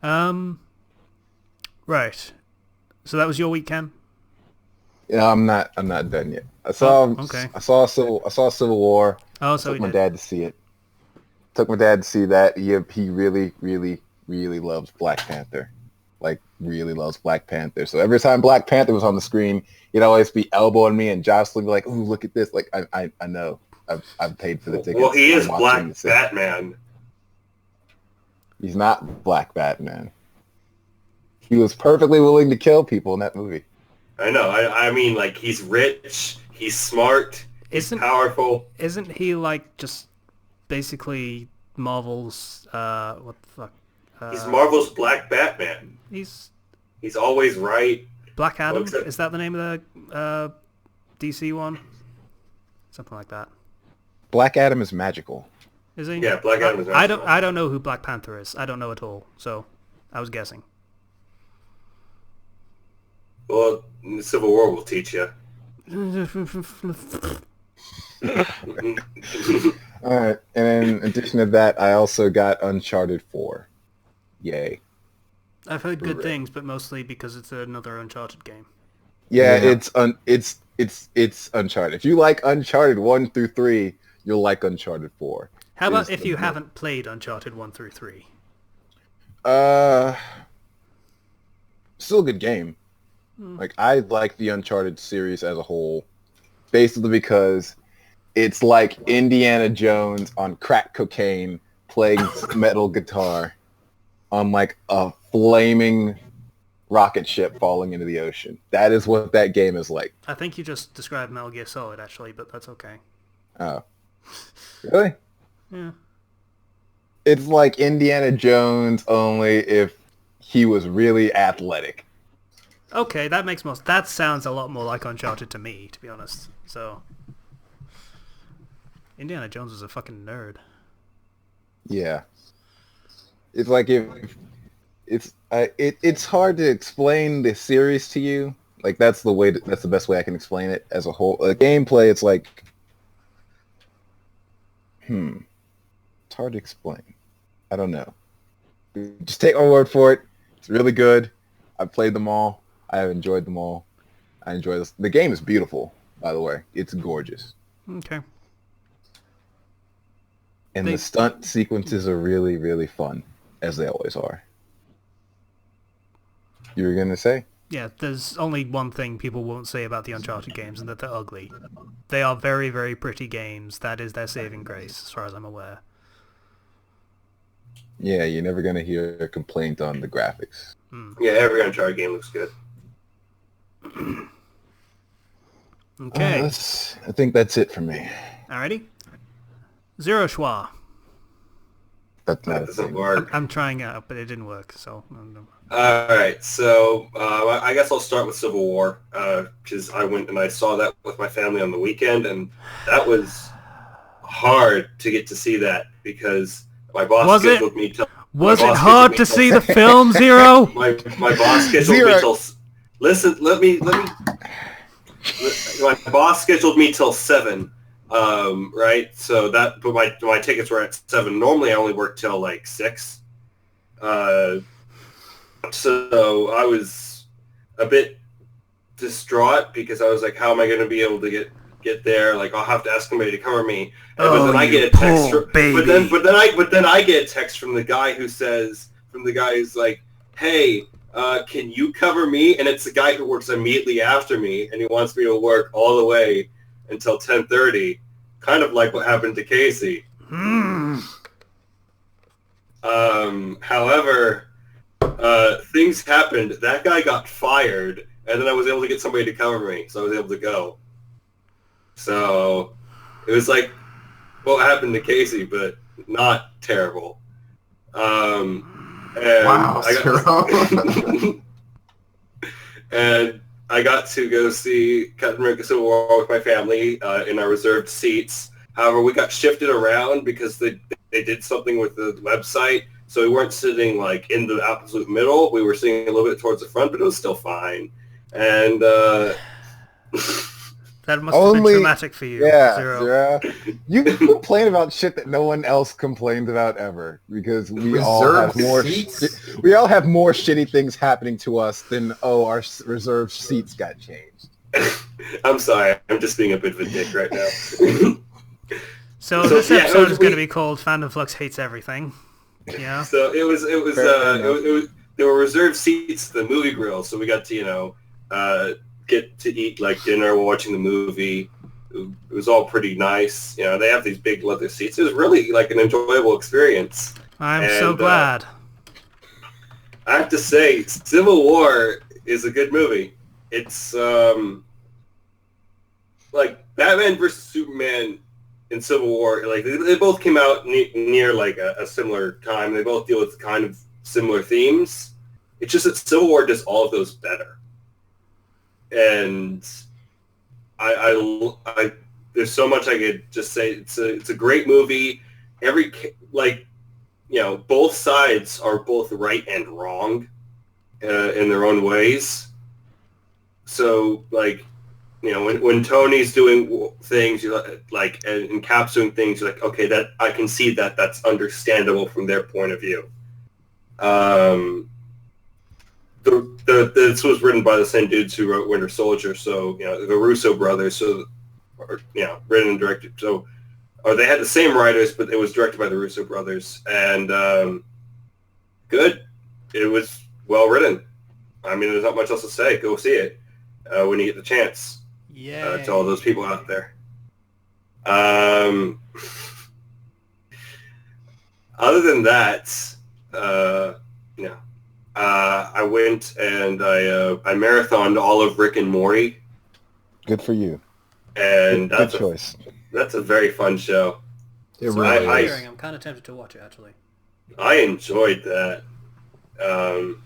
Speaker 1: Right. So that was your week, Ken?
Speaker 5: Yeah, I'm not done yet. I saw Civil War.
Speaker 1: Oh, so
Speaker 5: took my dad to see it. Took my dad to see that. He really, really, really loves Black Panther. Like, really loves Black Panther. So every time Black Panther was on the screen, he'd always be elbowing me and jostling me like, ooh, look at this. Like, I know. I've paid for the tickets.
Speaker 2: Well, he is Black Batman.
Speaker 5: He's not Black Batman. He was perfectly willing to kill people in that movie.
Speaker 2: I know. I mean, like, he's rich, he's smart, he's powerful.
Speaker 1: Isn't he, like, just basically Marvel's, what the fuck?
Speaker 2: He's Marvel's Black Batman.
Speaker 1: He's
Speaker 2: He's always right.
Speaker 1: Black Adam,
Speaker 2: except-
Speaker 1: is that the name of the DC one? Something like that.
Speaker 5: Black Adam is magical.
Speaker 1: Is he?
Speaker 2: Yeah, Black Adam is
Speaker 1: I
Speaker 2: magical.
Speaker 1: don't know who Black Panther is. I don't know at all. So I was guessing.
Speaker 2: Well, Civil War will teach you.
Speaker 5: All right, and in addition to that, I also got Uncharted 4. Yay!
Speaker 1: I've heard good
Speaker 5: Hooray.
Speaker 1: things, but mostly because it's another Uncharted game.
Speaker 5: Yeah,
Speaker 3: Yeah.
Speaker 5: it's Uncharted. If you like Uncharted 1 through 3, you'll like Uncharted 4.
Speaker 1: How about
Speaker 5: Is
Speaker 1: if
Speaker 5: the-
Speaker 1: you haven't played Uncharted 1 through 3?
Speaker 5: Still a good game. Like, I like the Uncharted series as a whole, basically because it's like Indiana Jones on crack cocaine playing metal guitar on like a flaming rocket ship falling into the ocean. That is what that game is like.
Speaker 1: I think you just described Metal Gear Solid, actually, but that's okay.
Speaker 5: Oh. Really?
Speaker 1: Yeah.
Speaker 5: It's like Indiana Jones only if he was really athletic.
Speaker 1: Okay, that makes most... That sounds a lot more like Uncharted to me, to be honest. So... Indiana Jones is a fucking nerd.
Speaker 5: Yeah. It's like it's hard to explain the series to you. Like that's the best way I can explain it as a whole. Gameplay, it's like it's hard to explain. I don't know. Just take my word for it. It's really good. I've played them all. I have enjoyed them all. I enjoy this. The game is beautiful, by the way. It's gorgeous.
Speaker 1: Okay.
Speaker 5: And the stunt sequences are really, really fun, as they always are. You were going to say?
Speaker 1: Yeah, there's only one thing people won't say about the Uncharted games, and that they're ugly. They are very, very pretty games. That is their saving grace, as far as I'm aware.
Speaker 5: Yeah, you're never going to hear a complaint on the graphics.
Speaker 2: Yeah, every Uncharted game looks good.
Speaker 1: Okay.
Speaker 5: I think that's it for me.
Speaker 1: Alrighty. Zero Schwa.
Speaker 5: That's not
Speaker 2: That
Speaker 5: a
Speaker 2: doesn't
Speaker 5: thing.
Speaker 2: work.
Speaker 1: I'm trying out, but it didn't work, so...
Speaker 2: Alright, so I guess I'll start with Civil War, because I went and I saw that with my family on the weekend, and that was hard to get to see that, because my boss
Speaker 1: Was it?
Speaker 2: scheduled me till...
Speaker 1: Was
Speaker 2: my
Speaker 1: it
Speaker 2: boss
Speaker 1: hard
Speaker 2: scheduled
Speaker 1: to
Speaker 2: me
Speaker 1: see
Speaker 2: till-
Speaker 1: the film, Zero?
Speaker 2: My boss scheduled
Speaker 5: Zero.
Speaker 2: me till... Listen, let me... My boss scheduled me till 7, right? So that... But my tickets were at 7. Normally I only work till like 6. So I was a bit distraught because I was like, how am I going to be able to get there? Like, I'll have to ask somebody to cover me. But then I get a text
Speaker 1: poor baby.
Speaker 2: but then I get a text from the guy who's like, hey, can you cover me? And it's the guy who works immediately after me, and he wants me to work all the way until 10:30, kind of like what happened to Casey. However, things happened. That guy got fired, and then I was able to get somebody to cover me, so I was able to go. So it was like what happened to Casey, but not terrible. And
Speaker 3: Wow,
Speaker 2: I got, and I got to go see Captain America Civil War with my family in our reserved seats. However, we got shifted around because they did something with the website. So we weren't sitting like in the absolute middle. We were sitting a little bit towards the front, but it was still fine. And
Speaker 1: That must have been
Speaker 5: Only-
Speaker 1: traumatic for you,
Speaker 5: Yeah,
Speaker 1: Zero.
Speaker 5: Zero. You complain about shit that no one else complained about ever because we all have
Speaker 3: Reserved
Speaker 5: more
Speaker 3: seats?
Speaker 5: we all have more shitty things happening to us than our reserved seats got changed.
Speaker 2: I'm sorry, I'm just being a bit of a dick right now.
Speaker 1: So
Speaker 2: So,
Speaker 1: this
Speaker 2: yeah,
Speaker 1: episode is going to
Speaker 2: we-
Speaker 1: be called Fandom Flux Hates Everything. Yeah.
Speaker 2: So it was
Speaker 5: Fair enough.
Speaker 2: there were reserved seats at the movie grill, so we got to get to eat like dinner while watching the movie. It was all pretty nice. They have these big leather seats. It was really like an enjoyable experience.
Speaker 1: I'm so
Speaker 2: And,
Speaker 1: glad.
Speaker 2: I have to say, Civil War is a good movie. It's like Batman versus Superman in Civil War. Like they both came out near like a similar time. They both deal with kind of similar themes. It's just that Civil War does all of those better. And I there's so much I could just say. It's a great movie. Both sides are both right and wrong in their own ways. So, when Tony's doing things, and Cap's doing things, you're like, okay, that I can see that's understandable from their point of view. This was written by the same dudes who wrote Winter Soldier, so the Russo brothers, written and directed. Or they had the same writers, but it was directed by the Russo brothers, and good. It was well written. I mean, there's not much else to say. Go see it when you get the chance.
Speaker 1: Yeah.
Speaker 2: To all those people out there. Other than that, I went and I marathoned all of Rick and Morty.
Speaker 5: Good for you.
Speaker 2: And
Speaker 5: good choice.
Speaker 2: That's a very fun show.
Speaker 3: It
Speaker 1: So
Speaker 3: really is.
Speaker 1: I'm kind of tempted to watch it, actually.
Speaker 2: I enjoyed that. I'm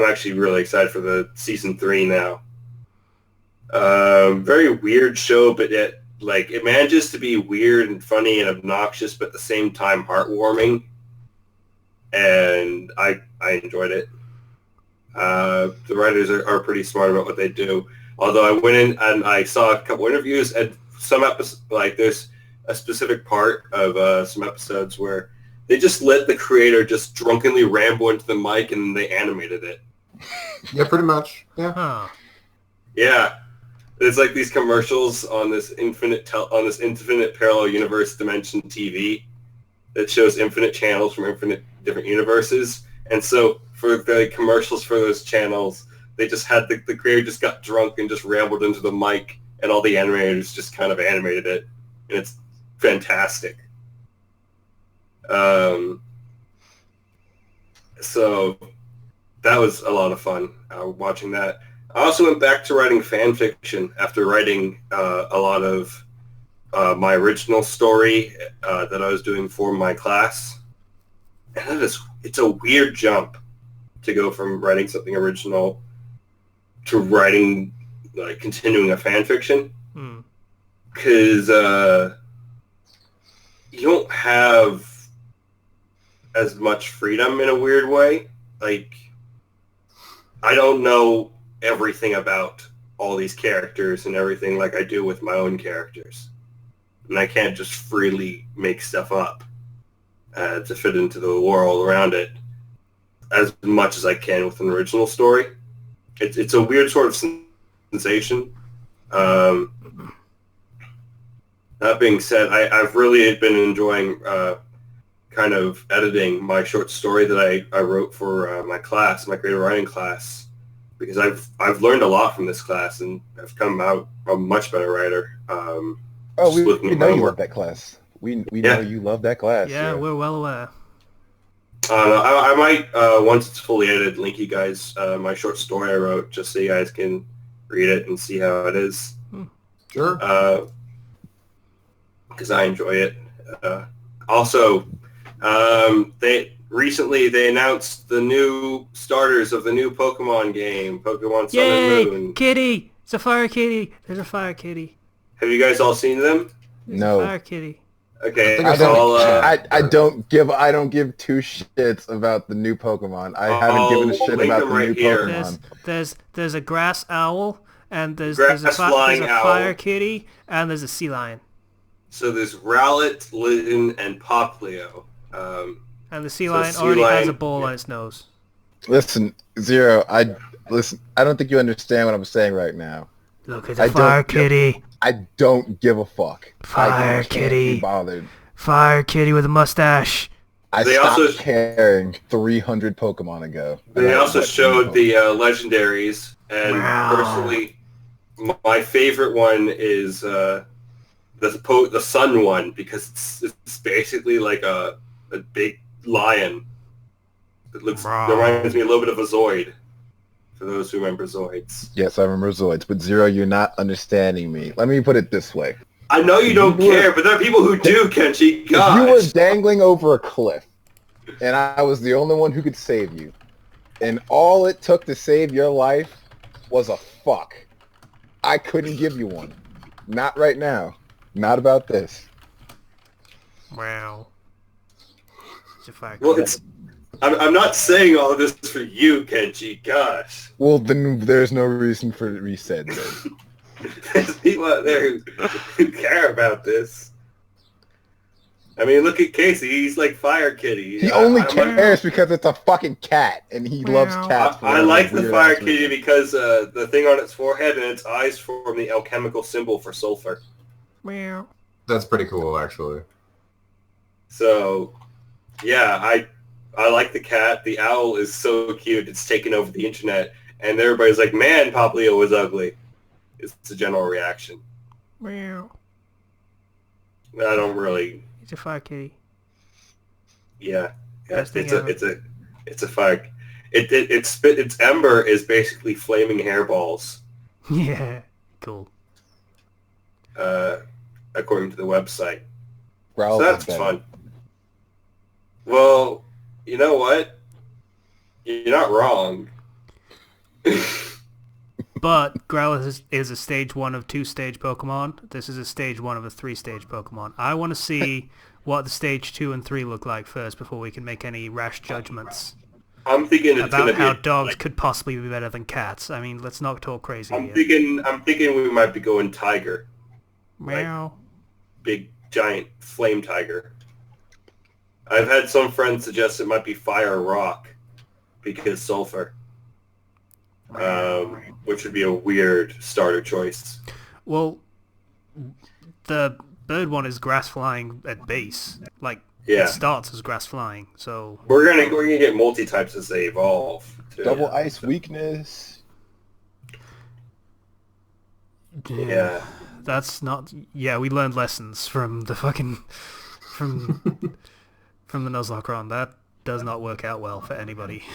Speaker 2: actually really excited for the season 3 now. Very weird show, but it manages to be weird and funny and obnoxious, but at the same time heartwarming. And I enjoyed it. The writers are pretty smart about what they do. Although I went in and I saw a couple interviews, and some episodes, there's a specific part of some episodes where they just let the creator just drunkenly ramble into the mic and they animated it.
Speaker 3: Yeah, pretty much. Yeah.
Speaker 1: Huh.
Speaker 2: Yeah. It's like these commercials on this infinite parallel universe dimension TV that shows infinite channels from infinite different universes. And so for the commercials for those channels, they just had the creator just got drunk and just rambled into the mic, and all the animators just kind of animated it. And it's fantastic. So that was a lot of fun watching that. I also went back to writing fan fiction after writing a lot of my original story that I was doing for my class. And it's a weird jump to go from writing something original to writing, continuing a fan fiction. Because you don't have as much freedom in a weird way. I don't know everything about all these characters and everything like I do with my own characters. And I can't just freely make stuff up to fit into the world around it as much as I can with an original story. It's a weird sort of sensation. That being said, I've really been enjoying kind of editing my short story that I wrote for my class, my creative writing class, because I've learned a lot from this class and I've come out a much better writer.
Speaker 5: We know you love that class. We know you love that class.
Speaker 1: Yeah, we're well aware.
Speaker 2: I might, once it's fully edited, link you guys my short story I wrote just so you guys can read it and see how it is.
Speaker 3: Sure.
Speaker 2: Because I enjoy it. Also, they announced the new starters of the new Pokemon game, Pokemon Sun and Moon.
Speaker 1: Kitty! It's a fire kitty! There's a fire kitty.
Speaker 2: Have you guys all seen them?
Speaker 5: No.
Speaker 1: Fire kitty.
Speaker 2: Okay,
Speaker 5: I don't give two shits about the new Pokemon. I haven't given a shit about the new Pokemon.
Speaker 1: There's a grass owl, and there's a
Speaker 2: owl.
Speaker 1: fire kitty, and there's a sea lion.
Speaker 2: So there's Rowlet, Litten, and Poplio.
Speaker 1: And the sea lion already has a bowl on its nose.
Speaker 5: Listen, Zero, I don't think you understand what I'm saying right now.
Speaker 1: Look at the fire kitty.
Speaker 5: I don't give a fuck.
Speaker 1: Fire kitty.
Speaker 5: Be bothered.
Speaker 1: Fire kitty with a mustache.
Speaker 5: I stopped caring 300 Pokemon ago.
Speaker 2: They also showed the legendaries, and personally, my favorite one is the sun one, because it's basically like a big lion. It reminds me a little bit of a Zoid, for those who remember Zoids.
Speaker 5: Yes, I remember Zoids, but Zero, you're not understanding me. Let me put it this way.
Speaker 2: I know you don't care, but there are people who do, Kenshi. Gosh.
Speaker 5: If you were dangling over a cliff and I was the only one who could save you. And all it took to save your life was a fuck. I couldn't give you one. Not right now. Not about this.
Speaker 1: Wow. It's a fact.
Speaker 2: Well, I'm not saying all of this for you, Kenji. Gosh.
Speaker 5: Well, then there's no reason for reset then.
Speaker 2: There's people out there who care about this. I mean, look at Casey. He's like Fire Kitty.
Speaker 5: He only cares because it's a fucking cat, and he loves cats.
Speaker 2: I like the Fire Kitty because the thing on its forehead and its eyes form the alchemical symbol for sulfur.
Speaker 1: Meow.
Speaker 3: That's pretty cool, actually.
Speaker 2: So, yeah, I like the cat. The owl is so cute. It's taken over the internet, and everybody's like, "Man, Poplio was ugly." It's a general reaction.
Speaker 1: Meow.
Speaker 2: I don't really.
Speaker 1: It's a fire kitty.
Speaker 2: Yeah,
Speaker 1: Best thing
Speaker 2: it's
Speaker 1: ever.
Speaker 2: a fire. Its ember is basically flaming hairballs,
Speaker 1: Yeah. Cool.
Speaker 2: according to the website.
Speaker 5: Growls
Speaker 2: So
Speaker 5: is
Speaker 2: that's
Speaker 5: better.
Speaker 2: fun. Well, you know what? You're not wrong.
Speaker 1: But Growlithe is a stage 1 of 2-stage Pokemon. This is a stage 1 of a 3-stage Pokemon. I want to see what the stage 2 and 3 look like first before we can make any rash judgments
Speaker 2: I'm thinking it's
Speaker 1: about
Speaker 2: gonna
Speaker 1: how
Speaker 2: be.
Speaker 1: dogs could possibly be better than cats. I mean, let's not talk crazy
Speaker 2: I'm
Speaker 1: here.
Speaker 2: thinking we might be going tiger,
Speaker 1: Meow.
Speaker 2: big giant flame tiger. I've had some friends suggest it might be fire rock because sulfur, which would be a weird starter choice.
Speaker 1: Well, the bird one is grass flying at base. Like,
Speaker 2: Yeah.
Speaker 1: it starts as grass flying, so...
Speaker 2: We're gonna get multi types as they evolve. Too.
Speaker 5: Double ice weakness.
Speaker 2: Yeah.
Speaker 1: That's not... Yeah, we learned lessons from the fucking... From the Nuzlocke. That does not work out well for anybody.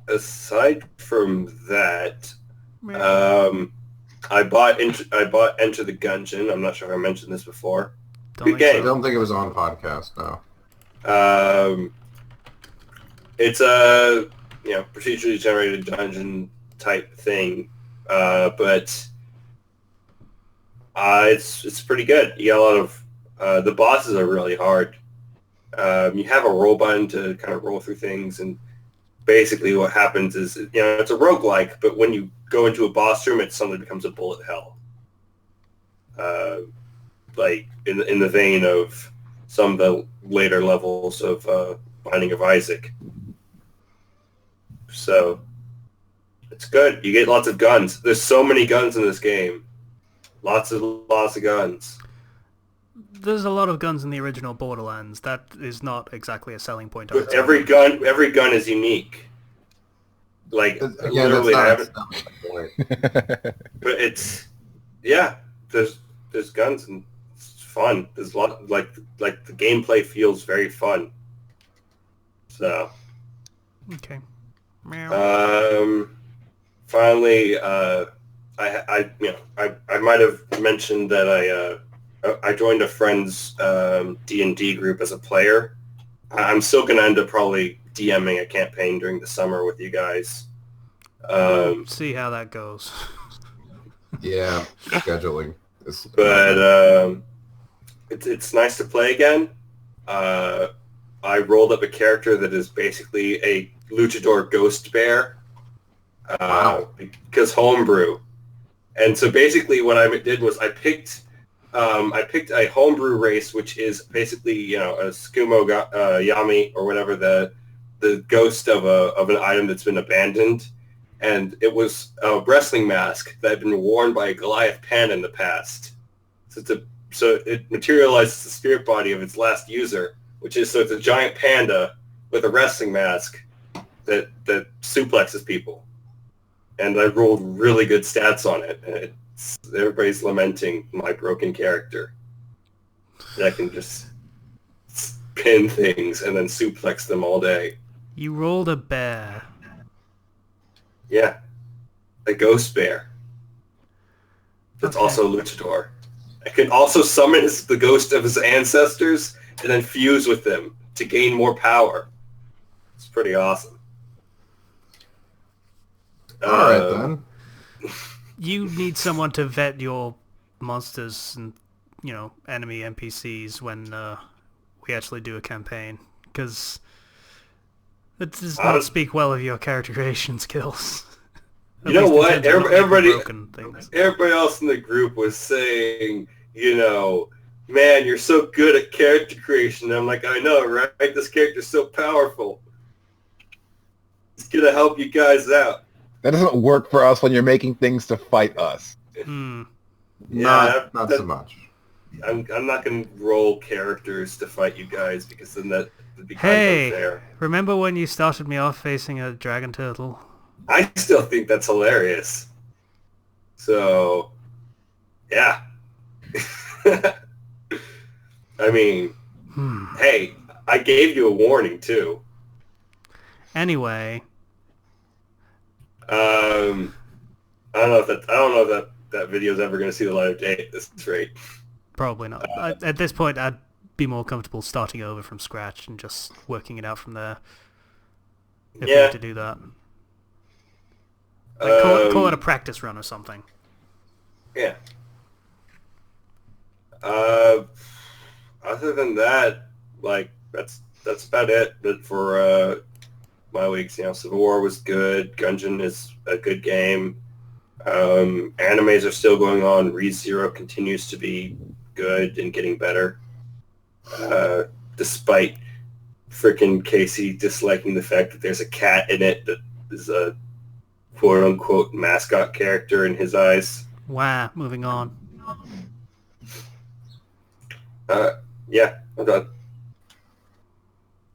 Speaker 2: Aside from that, I bought Enter the Gungeon. I'm not sure if I mentioned this before.
Speaker 1: Don't
Speaker 2: Good
Speaker 1: think
Speaker 3: I
Speaker 2: game.
Speaker 3: don't think it was on podcast, no.
Speaker 2: It's a procedurally generated dungeon type thing, but it's pretty good. You got a lot of the bosses are really hard. You have a roll button to kind of roll through things, and basically what happens is it's a roguelike, but when you go into a boss room, it suddenly becomes a bullet hell. Like in the vein of some of the later levels of Binding of Isaac. So it's good. You get lots of guns. There's so many guns in this game. Lots of guns.
Speaker 1: There's a lot of guns in the original Borderlands. That is not exactly a selling point. I would
Speaker 2: But
Speaker 1: say.
Speaker 2: every gun is unique. Like
Speaker 3: Again, that's
Speaker 2: literally, I
Speaker 3: not
Speaker 2: haven't.
Speaker 3: a point.
Speaker 2: But there's guns and it's fun. There's a lot like the gameplay feels very fun. So
Speaker 1: Okay. Meow.
Speaker 2: finally, I might have mentioned that I joined a friend's D&D group as a player. I'm still gonna end up probably DMing a campaign during the summer with you guys.
Speaker 1: See how that goes.
Speaker 3: Yeah, scheduling.
Speaker 2: But it's nice to play again. I rolled up a character that is basically a luchador ghost bear.
Speaker 3: Wow.
Speaker 2: Because homebrew. And so basically what I did was I picked a homebrew race, which is basically a Skumo Yami or whatever, the ghost of an item that's been abandoned. And it was a wrestling mask that had been worn by a Goliath panda in the past. So it materializes the spirit body of its last user, it's a giant panda with a wrestling mask that suplexes people. And I rolled really good stats on it. And everybody's lamenting my broken character. That can just pin things and then suplex them all day.
Speaker 1: You rolled a bear.
Speaker 2: Yeah. A ghost bear. That's
Speaker 1: Okay.
Speaker 2: also a luchador. and can also summon the ghost of his ancestors and then fuse with them to gain more power. It's pretty awesome.
Speaker 3: All right, then.
Speaker 1: You need someone to vet your monsters and, enemy NPCs when we actually do a campaign, because it does not speak well of your character creation skills.
Speaker 2: You know what? Everybody
Speaker 1: else
Speaker 2: in the group was saying, man, you're so good at character creation. And I'm like, I know, right? This character's so powerful. It's going to help you guys out.
Speaker 5: That doesn't work for us when you're making things to fight us.
Speaker 2: Yeah,
Speaker 3: not so much.
Speaker 2: I'm not going to roll characters to fight you guys because then that would be kind of unfair.
Speaker 1: Remember when you started me off facing a dragon turtle?
Speaker 2: I still think that's hilarious. So, yeah. I mean, hey, I gave you a warning too.
Speaker 1: Anyway,
Speaker 2: I don't know if that video is ever going to see the light of day at this rate.
Speaker 1: Probably not. At this point, I'd be more comfortable starting over from scratch and just working it out from there. If we had to do that. Call it a practice run or something.
Speaker 2: Yeah. Other than that, that's about it. But for my weeks, Civil War was good. Gungeon is a good game. Animes are still going on. ReZero continues to be good and getting better. Despite frickin' Casey disliking the fact that there's a cat in it that is a quote-unquote mascot character in his eyes.
Speaker 1: Wow, moving on.
Speaker 2: Yeah, I'm done.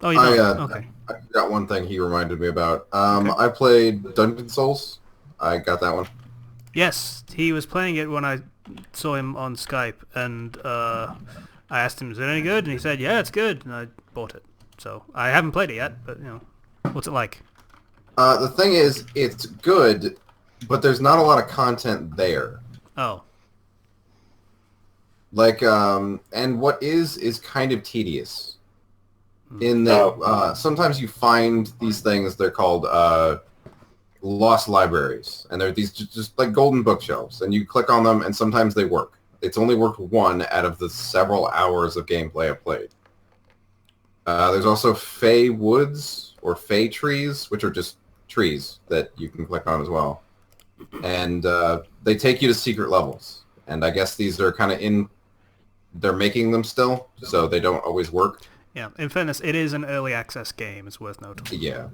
Speaker 1: Oh, you done? Okay.
Speaker 3: I got one thing he reminded me about. I played Dungeon Souls. I got that one.
Speaker 1: Yes, he was playing it when I saw him on Skype, and I asked him, is it any good? And he said, yeah, it's good, and I bought it. So, I haven't played it yet, but, what's it like?
Speaker 3: The thing is, it's good, but there's not a lot of content there.
Speaker 1: Oh.
Speaker 3: And what is kind of tedious. In that, sometimes you find these things, they're called lost libraries, and they're these just like golden bookshelves, and you click on them, and sometimes they work. It's only worked one out of the several hours of gameplay I've played. There's also Fey Woods, or Fey Trees, which are just trees that you can click on as well. And they take you to secret levels. And I guess these are kind of they're making them still, so they don't always work.
Speaker 1: Yeah, in fairness, it is an early access game, it's worth noting.
Speaker 3: Yeah.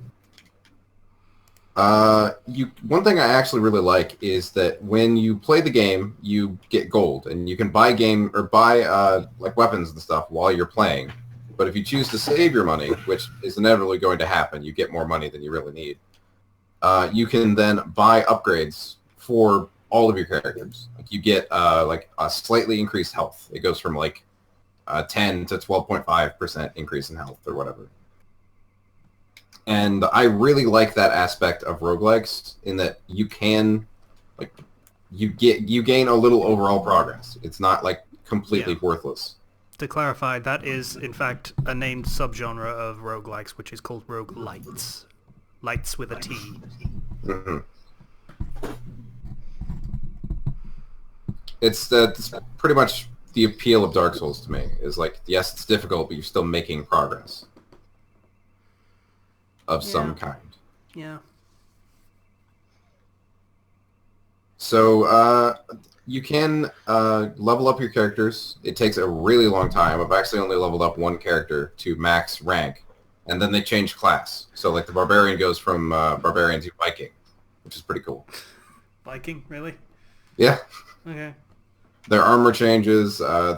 Speaker 3: One thing I actually really like is that when you play the game, you get gold, and you can buy like weapons and stuff while you're playing. But if you choose to save your money, which is inevitably going to happen, you get more money than you really need. You can then buy upgrades for all of your characters. Like you get like a slightly increased health. It goes from like 10 to 12.5% increase in health or whatever. And I really like that aspect of roguelikes in that you can, like, you gain a little overall progress. It's not like completely worthless.
Speaker 1: To clarify, that is in fact a named subgenre of roguelikes, which is called roguelites. Lights with a T.
Speaker 3: Mm-hmm. It's pretty much the appeal of Dark Souls to me. Is like, yes, it's difficult, but you're still making progress of some kind.
Speaker 1: Yeah.
Speaker 3: So you can level up your characters. It takes a really long time. I've actually only leveled up one character to max rank, and then they change class. So like the barbarian goes from barbarian to Viking, which is pretty cool.
Speaker 1: Viking, really?
Speaker 3: Yeah.
Speaker 1: Okay.
Speaker 3: Their armor changes. I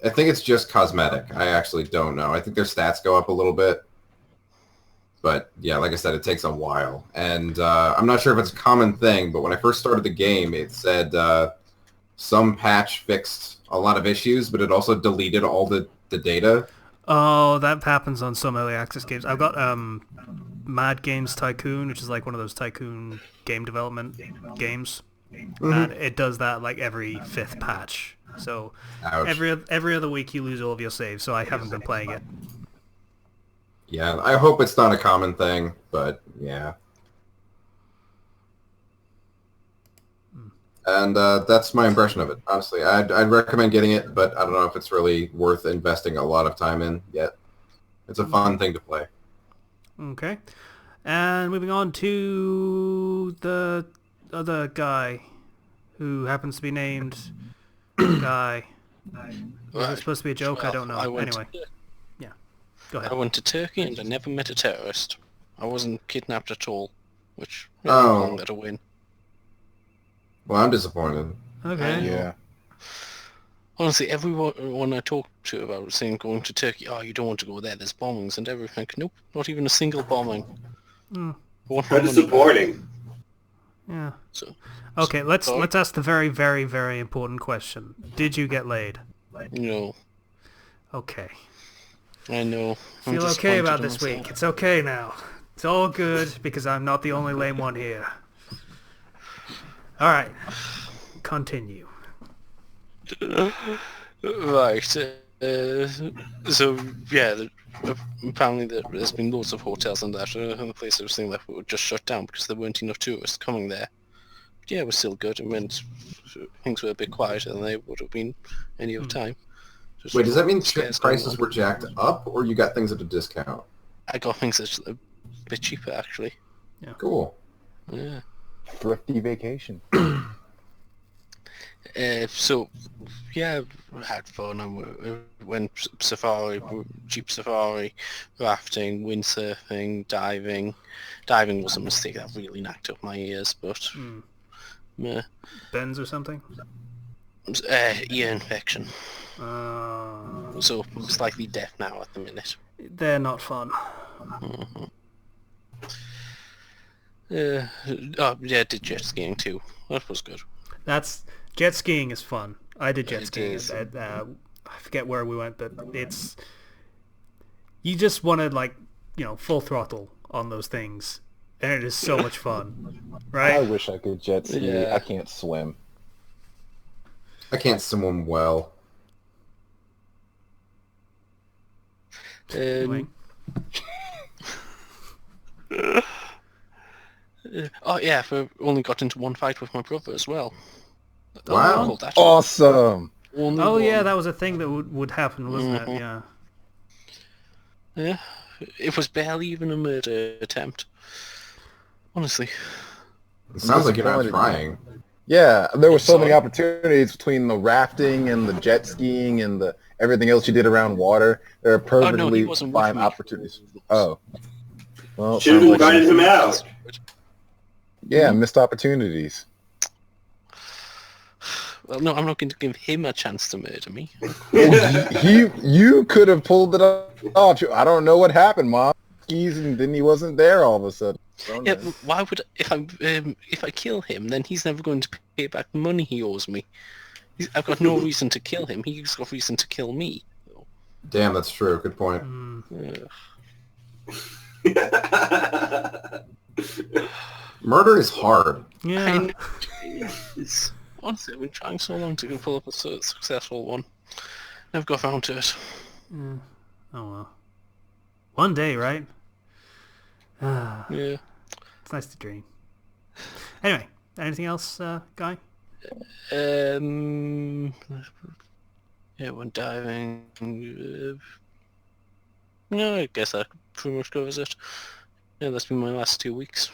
Speaker 3: think it's just cosmetic. I actually don't know. I think their stats go up a little bit. But yeah, like I said, it takes a while. And I'm not sure if it's a common thing, but when I first started the game, it said some patch fixed a lot of issues, but it also deleted all the data.
Speaker 1: Oh, that happens on some early access games. I've got Mad Games Tycoon, which is like one of those tycoon game development games. Mm-hmm. And it does that like every 5th patch. So
Speaker 3: Ouch.
Speaker 1: every other week you lose all of your saves, so I haven't been playing it.
Speaker 3: Yeah, I hope it's not a common thing, but yeah. And that's my impression of it, honestly. I'd recommend getting it, but I don't know if it's really worth investing a lot of time in yet. It's a fun thing to play.
Speaker 1: Okay. And moving on to the other guy who happens to be named Guy. Was it supposed to be a joke? I don't know. Anyway. Yeah. Go ahead.
Speaker 4: I went to Turkey and I never met a terrorist. I wasn't kidnapped at all, which
Speaker 3: Oh.
Speaker 4: I consider a win.
Speaker 3: Well, I'm disappointed.
Speaker 1: Okay.
Speaker 5: Yeah.
Speaker 4: Honestly, everyone I talk to about saying going to Turkey, oh, you don't want to go there, there's bombings and everything. Nope, not even a single bombing.
Speaker 2: How disappointing.
Speaker 1: Yeah.
Speaker 4: So,
Speaker 1: Okay, let's
Speaker 4: sorry?
Speaker 1: ask the very, very, very important question. Did you get laid?
Speaker 4: no,
Speaker 1: Okay.
Speaker 4: I know. I'm
Speaker 1: Feel okay
Speaker 4: disappointed
Speaker 1: about
Speaker 4: in
Speaker 1: this
Speaker 4: myself.
Speaker 1: week. It's okay now. It's all good because I'm not the only lame one here. Alright. Continue.
Speaker 4: Right. So yeah, apparently there's been loads of hotels and that, and the place I was staying that were just shut down because there weren't enough tourists coming there. But yeah, it was still good. It meant things were a bit quieter than they would have been any other time. Just
Speaker 3: Wait, does that mean
Speaker 4: scares going
Speaker 3: prices
Speaker 4: on.
Speaker 3: were jacked up, or you got things at a discount?
Speaker 4: I got things that's a bit cheaper actually.
Speaker 3: Cool.
Speaker 4: Yeah.
Speaker 5: Thrifty vacation.
Speaker 4: So, yeah, I had fun. I went safari, jeep safari, rafting, windsurfing, diving. Diving was a mistake that really knocked up my ears, but meh.
Speaker 1: Benz or something?
Speaker 4: Ear infection.
Speaker 1: Uh,
Speaker 4: So I'm slightly deaf now at the minute.
Speaker 1: they're not fun.
Speaker 4: Oh yeah, I did jet skiing too. That was good.
Speaker 1: Jet skiing is fun. I did jet
Speaker 4: It
Speaker 1: skiing.
Speaker 4: is.
Speaker 1: I forget where we went, but you just want to like, full throttle on those things, and it is so much fun,
Speaker 5: I
Speaker 1: right?
Speaker 5: wish I could jet ski.
Speaker 4: Yeah.
Speaker 5: I can't swim.
Speaker 3: I can't swim well.
Speaker 1: Anyway.
Speaker 4: Oh yeah, I only got into one fight with my brother as well.
Speaker 3: Wow.
Speaker 4: I called that.
Speaker 5: Awesome.
Speaker 4: Only
Speaker 1: Oh yeah,
Speaker 4: one.
Speaker 1: that was a thing that would happen, wasn't it?
Speaker 4: Mhm.
Speaker 1: Yeah.
Speaker 4: Yeah, it was barely even a murder attempt. Honestly.
Speaker 3: It sounds like you're not
Speaker 5: disappointed.
Speaker 3: trying.
Speaker 5: Yeah, there were so many
Speaker 4: Sorry?
Speaker 5: opportunities between the rafting and the jet skiing and the everything else you did around water. There are perfectly
Speaker 4: wasn't with
Speaker 5: fine
Speaker 4: me.
Speaker 5: opportunities. Oh. Well,
Speaker 2: Should have
Speaker 5: sounds like
Speaker 2: invited him out.
Speaker 5: yeah, missed opportunities.
Speaker 4: Well, no, I'm not going to give him a chance to murder me.
Speaker 5: You could have pulled it off. I don't know what happened, Mom. Skis and then he wasn't there all of a sudden. Don't
Speaker 4: Yeah,
Speaker 5: know.
Speaker 4: but why would if I kill him, then he's never going to pay back the money he owes me. I've got no reason to kill him. He's got reason to kill me.
Speaker 3: Damn, that's true. Good point. Murder is hard.
Speaker 4: I
Speaker 1: Yeah.
Speaker 4: know it is. Honestly, I've been trying so long to pull up a successful one. Never got around to it.
Speaker 1: Oh well. One day, right?
Speaker 4: Yeah.
Speaker 1: It's nice to dream. Anyway, anything else, Guy?
Speaker 4: Yeah, went diving. No, I guess that pretty much covers it. Yeah, that's been my last 2 weeks,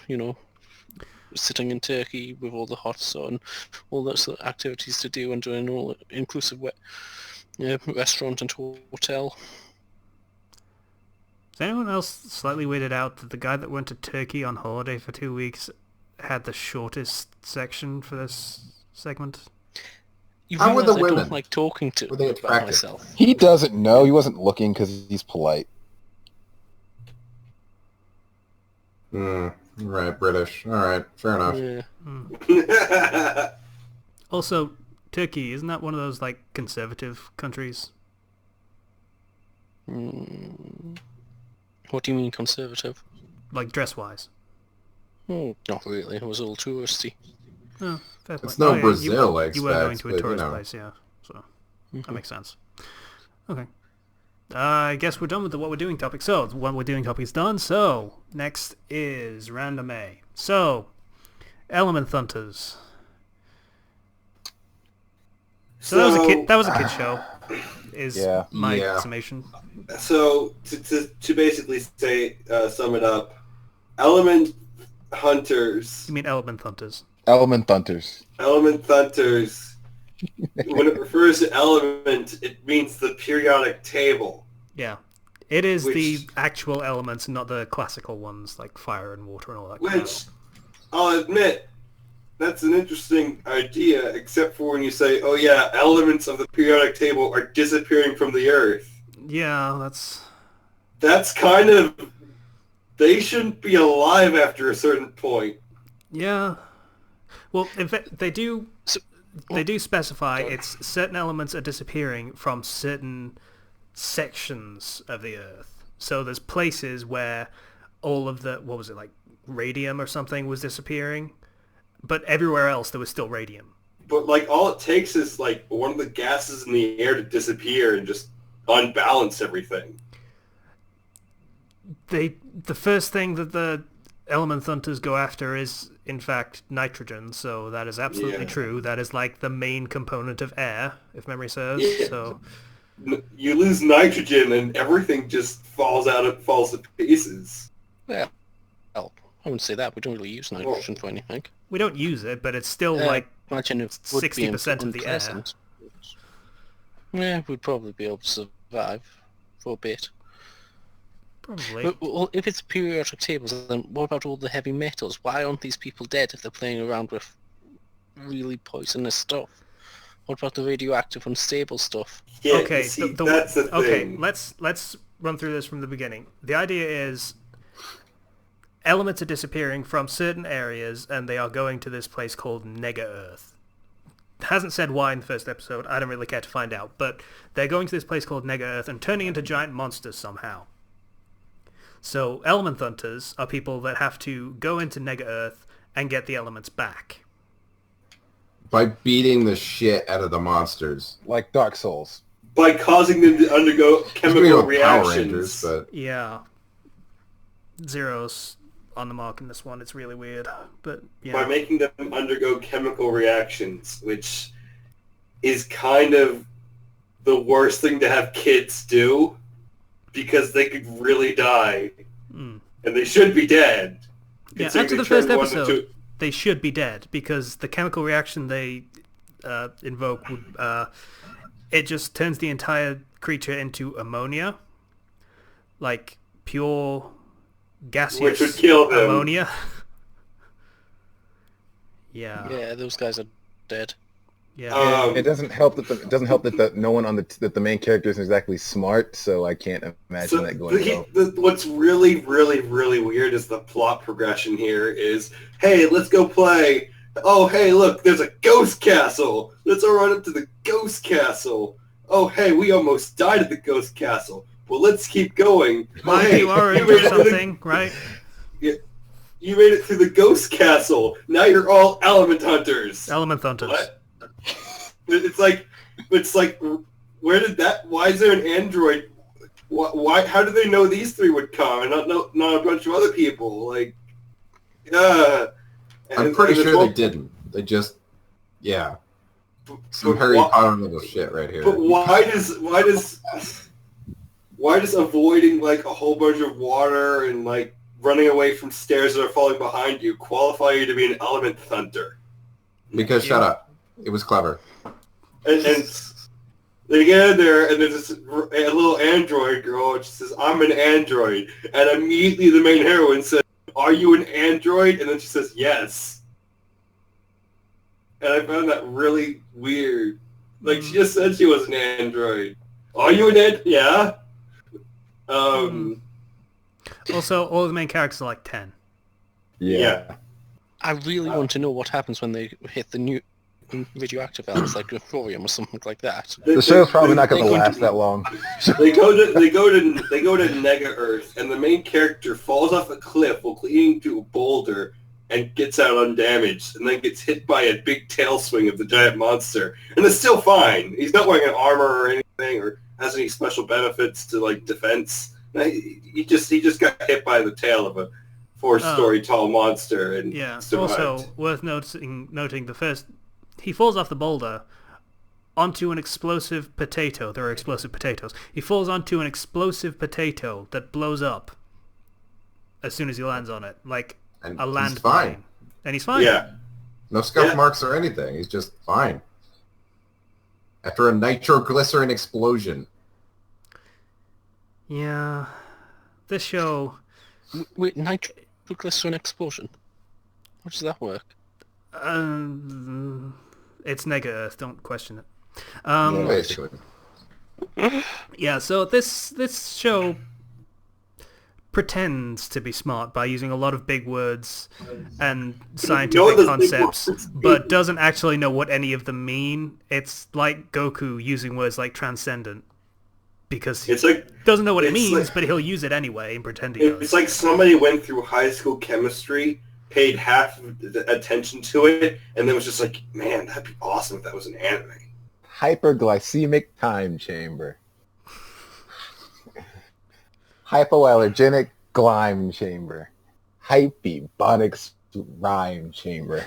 Speaker 4: sitting in Turkey with all the hot sun, all those activities to do and doing all inclusive restaurant and hotel.
Speaker 1: Is anyone else slightly weirded out that the guy that went to Turkey on holiday for 2 weeks had the shortest section for this segment?
Speaker 4: You
Speaker 3: How were
Speaker 4: realise
Speaker 3: the
Speaker 4: I
Speaker 3: women?
Speaker 4: don't like talking to
Speaker 3: Were they
Speaker 4: about
Speaker 3: attractive?
Speaker 4: myself.
Speaker 5: He doesn't know. He wasn't looking because he's polite.
Speaker 3: Right, British. All right, fair enough.
Speaker 4: Yeah.
Speaker 1: Also, Turkey, isn't that one of those, like, conservative countries?
Speaker 4: What do you mean conservative?
Speaker 1: Like, dress-wise?
Speaker 4: Oh, not really. It was all touristy.
Speaker 1: Oh, fair play.
Speaker 3: It's no
Speaker 1: yeah,
Speaker 3: Brazil, I
Speaker 1: you were going
Speaker 3: expect,
Speaker 1: to a
Speaker 3: but,
Speaker 1: tourist place, yeah. So that makes sense. Okay. I guess we're done with the what we're doing topic. So the what we're doing topic is done. So next is random A. So Element Hunters. So that was a kid show. Is my summation.
Speaker 2: So to basically say sum it up, Element Hunters.
Speaker 1: You mean Element Hunters?
Speaker 5: Element Hunters.
Speaker 2: Element Hunters. When it refers to element, it means the periodic table.
Speaker 1: Yeah. It is the actual elements, not the classical ones like fire and water and all that.
Speaker 2: Which, I'll admit, that's an interesting idea, except for when you say, oh yeah, elements of the periodic table are disappearing from the Earth.
Speaker 1: Yeah,
Speaker 2: That's kind of... They shouldn't be alive after a certain point.
Speaker 1: Yeah. Well, in fact, they do specify it's certain elements are disappearing from certain sections of the Earth. So there's places where all of the, what was it, like radium or something was disappearing, but everywhere else there was still radium.
Speaker 2: But like all it takes is like one of the gases in the air to disappear and just unbalance everything.
Speaker 1: The first thing that the Element Hunters go after is, in fact, nitrogen, so that is absolutely true. That is like the main component of air, if memory serves.
Speaker 2: Yeah.
Speaker 1: So
Speaker 2: you lose nitrogen and everything just falls to pieces.
Speaker 4: Yeah. Well, I wouldn't say that. We don't really use nitrogen for anything.
Speaker 1: We don't use it, but it's still like
Speaker 4: imagine it would
Speaker 1: 60% of the air.
Speaker 4: Yeah, we'd probably be able to survive for a bit.
Speaker 1: Probably.
Speaker 4: But, well, if it's periodic tables, then what about all the heavy metals? Why aren't these people dead if they're playing around with really poisonous stuff? What about the radioactive unstable stuff?
Speaker 2: Yeah,
Speaker 1: okay,
Speaker 2: that's the thing.
Speaker 1: Okay, let's run through this from the beginning. The idea is elements are disappearing from certain areas, and they are going to this place called Nega-Earth. Hasn't said why in the first episode. I don't really care to find out, but they're going to this place called Nega-Earth and turning into giant monsters somehow. So Element Hunters are people that have to go into Nega-Earth and get the elements back.
Speaker 3: By beating the shit out of the monsters.
Speaker 5: Like Dark Souls.
Speaker 2: By causing them to undergo chemical reactions.
Speaker 3: Power Rangers, but...
Speaker 1: Yeah. Zero's on the mark in this one. It's really weird. But yeah.
Speaker 2: By making them undergo chemical reactions, which is kind of the worst thing to have kids do. Because they could really die. And they should be dead.
Speaker 1: Yeah, after the first episode, they should be dead. Because the chemical reaction they invoke, would, it just turns the entire creature into ammonia. Like pure gaseous
Speaker 2: which would kill them.
Speaker 1: ammonia. Yeah.
Speaker 4: Yeah, those guys are dead.
Speaker 1: Yeah.
Speaker 5: It doesn't help that no one on that the main character isn't exactly smart, so I can't imagine that going well.
Speaker 2: What's really, really, really weird is the plot progression here is, hey, let's go play. Oh, hey, look, there's a ghost castle. Let's all run up to the ghost castle. Oh, hey, we almost died at the ghost castle. Well, let's keep going.
Speaker 1: Might
Speaker 2: hey,
Speaker 1: be orange or something, right?
Speaker 2: Yeah, you made it through the ghost castle. Now you're all element hunters.
Speaker 1: Element Hunters.
Speaker 2: What? It's like, where did that? Why is there an android? Why? How do they know these three would come and not a bunch of other people? Like,
Speaker 3: I'm pretty sure they didn't. They just, yeah. Some Harry Potter level shit right here.
Speaker 2: But why does avoiding like a whole bunch of water and like running away from stairs that are falling behind you qualify you to be an element hunter?
Speaker 3: Because shut up. It was clever.
Speaker 2: And they get in there, and there's a little android girl, and she says, I'm an android. And immediately the main heroine says, are you an android? And then she says, yes. And I found that really weird. Like, she just said she was an android. Are you an android? Yeah.
Speaker 1: Also, all the main characters are like 10.
Speaker 2: Yeah.
Speaker 4: I really want to know what happens when they hit the new radioactive elements like Victorian or something like that.
Speaker 5: The show's probably not going to last that long.
Speaker 2: They go to Nega Earth, and the main character falls off a cliff while clinging to a boulder and gets out undamaged, and then gets hit by a big tail swing of the giant monster, and it's still fine. He's not wearing an armor or anything, or has any special benefits to like defense. He just got hit by the tail of a 4-story tall monster and survived.
Speaker 1: Also worth noting he falls off the boulder onto an explosive potato. There are explosive potatoes. He falls onto an explosive potato that blows up as soon as he lands on it, like
Speaker 3: And
Speaker 1: a
Speaker 3: he's
Speaker 1: land
Speaker 3: fine.
Speaker 1: plane. And he's fine.
Speaker 2: Yeah.
Speaker 3: No scuff marks or anything. He's just fine. After a nitroglycerin explosion.
Speaker 1: Yeah. This show...
Speaker 4: Wait, nitroglycerin explosion? How does that work?
Speaker 1: It's Nega Earth, don't question it.
Speaker 3: Basically.
Speaker 1: Yeah, so this show pretends to be smart by using a lot of big words and scientific concepts, but doesn't actually know what any of them mean. It's like Goku using words like transcendent, because he doesn't know what it means, but he'll use it anyway and pretend he does.
Speaker 2: It's like somebody went through high school chemistry, paid half the attention to it, and then was just like, man, that'd be awesome if that was an anime.
Speaker 5: Hyperglycemic time chamber. Hypoallergenic glyme chamber. Hypebonics rhyme chamber.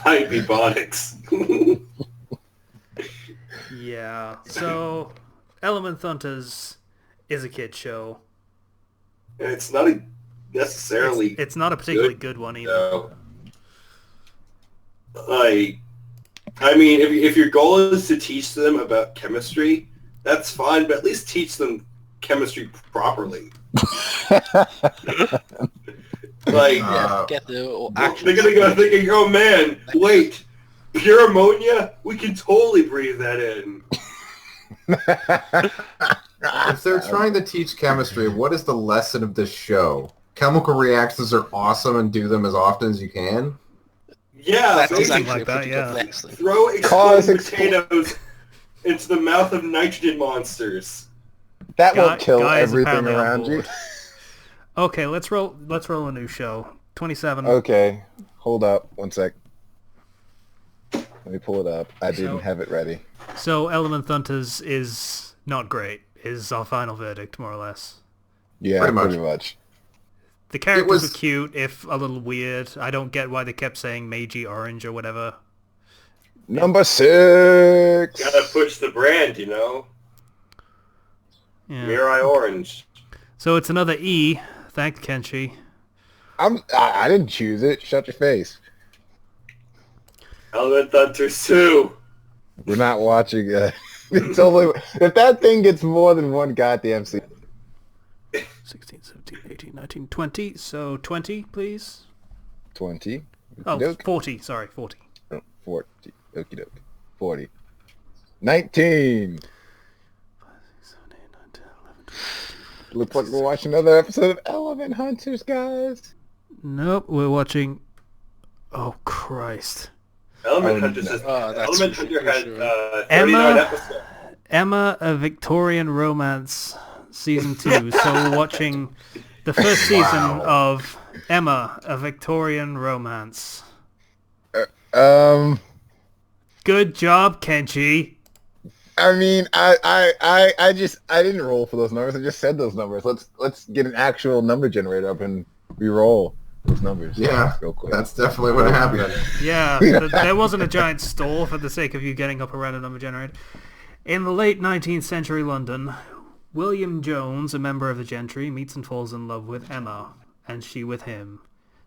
Speaker 2: Hypebonics.
Speaker 1: Yeah, so Element Hunters is a kid show.
Speaker 2: It's not necessarily...
Speaker 1: It's not a particularly good one either.
Speaker 2: No. I mean, if your goal is to teach them about chemistry, that's fine, but at least teach them chemistry properly. Like,
Speaker 4: Get the
Speaker 2: they're gonna go thinking, oh man, wait, pure ammonia? We can totally breathe that in.
Speaker 3: If they're trying to teach chemistry, what is the lesson of this show? Chemical reactions are awesome and do them as often as you can?
Speaker 2: Yeah,
Speaker 4: That's
Speaker 2: basically,
Speaker 4: exactly
Speaker 1: like that,
Speaker 4: pretty
Speaker 1: yeah.
Speaker 4: good lesson.
Speaker 2: throw exploding potatoes into the mouth of nitrogen monsters.
Speaker 5: That won't kill
Speaker 1: Guy is
Speaker 5: everything
Speaker 1: apparently on
Speaker 5: around you.
Speaker 1: board. Okay, let's roll a new show. 27.
Speaker 5: Okay, hold up one sec. Let me pull it up. I didn't have it ready.
Speaker 1: So Element Hunters is not great, is our final verdict, more or less.
Speaker 5: Yeah,
Speaker 3: Pretty much.
Speaker 5: pretty much.
Speaker 1: The characters
Speaker 3: was-
Speaker 1: are cute, if a little weird. I don't get why they kept saying Meiji Orange or whatever.
Speaker 5: Number 6.
Speaker 2: Gotta push the brand, you know?
Speaker 1: Yeah.
Speaker 2: Mirai Orange.
Speaker 1: So it's another E. Thank Kenshi.
Speaker 5: I didn't choose it. Shut your face.
Speaker 2: Element Hunters 2.
Speaker 5: We're not watching it. It's only if that thing gets more than one goddamn season.
Speaker 1: 16, 17, 18, 19, 20. So 20, please.
Speaker 5: 20.
Speaker 1: Oh,
Speaker 5: Okey-doke.
Speaker 1: 40. Sorry, 40.
Speaker 5: Oh, 40. Okie doke. 40. 19.
Speaker 1: 7, 8, 9, 10, 11, 12.
Speaker 5: Looks like we're watching another episode of Element Hunters, guys.
Speaker 1: Nope, we're watching... Oh, Christ.
Speaker 2: Element
Speaker 5: Oh,
Speaker 2: Hunter
Speaker 5: no.
Speaker 2: says
Speaker 4: That's
Speaker 2: Element
Speaker 4: for
Speaker 2: Hunter had
Speaker 4: sure.
Speaker 2: 39 episodes.
Speaker 1: Emma, a Victorian Romance, Season 2. So we're watching the first season of Emma, a Victorian Romance. Good job, Kenshi.
Speaker 5: I mean, I didn't roll for those numbers. I just said those numbers. Let's get an actual number generator up and re-roll those numbers.
Speaker 3: Yeah,
Speaker 5: real quick.
Speaker 3: that's definitely what happened.
Speaker 1: Yeah, there wasn't a giant stall for the sake of you getting up a random number generator. In the late 19th century London, William Jones, a member of the gentry, meets and falls in love with Emma, and she with him.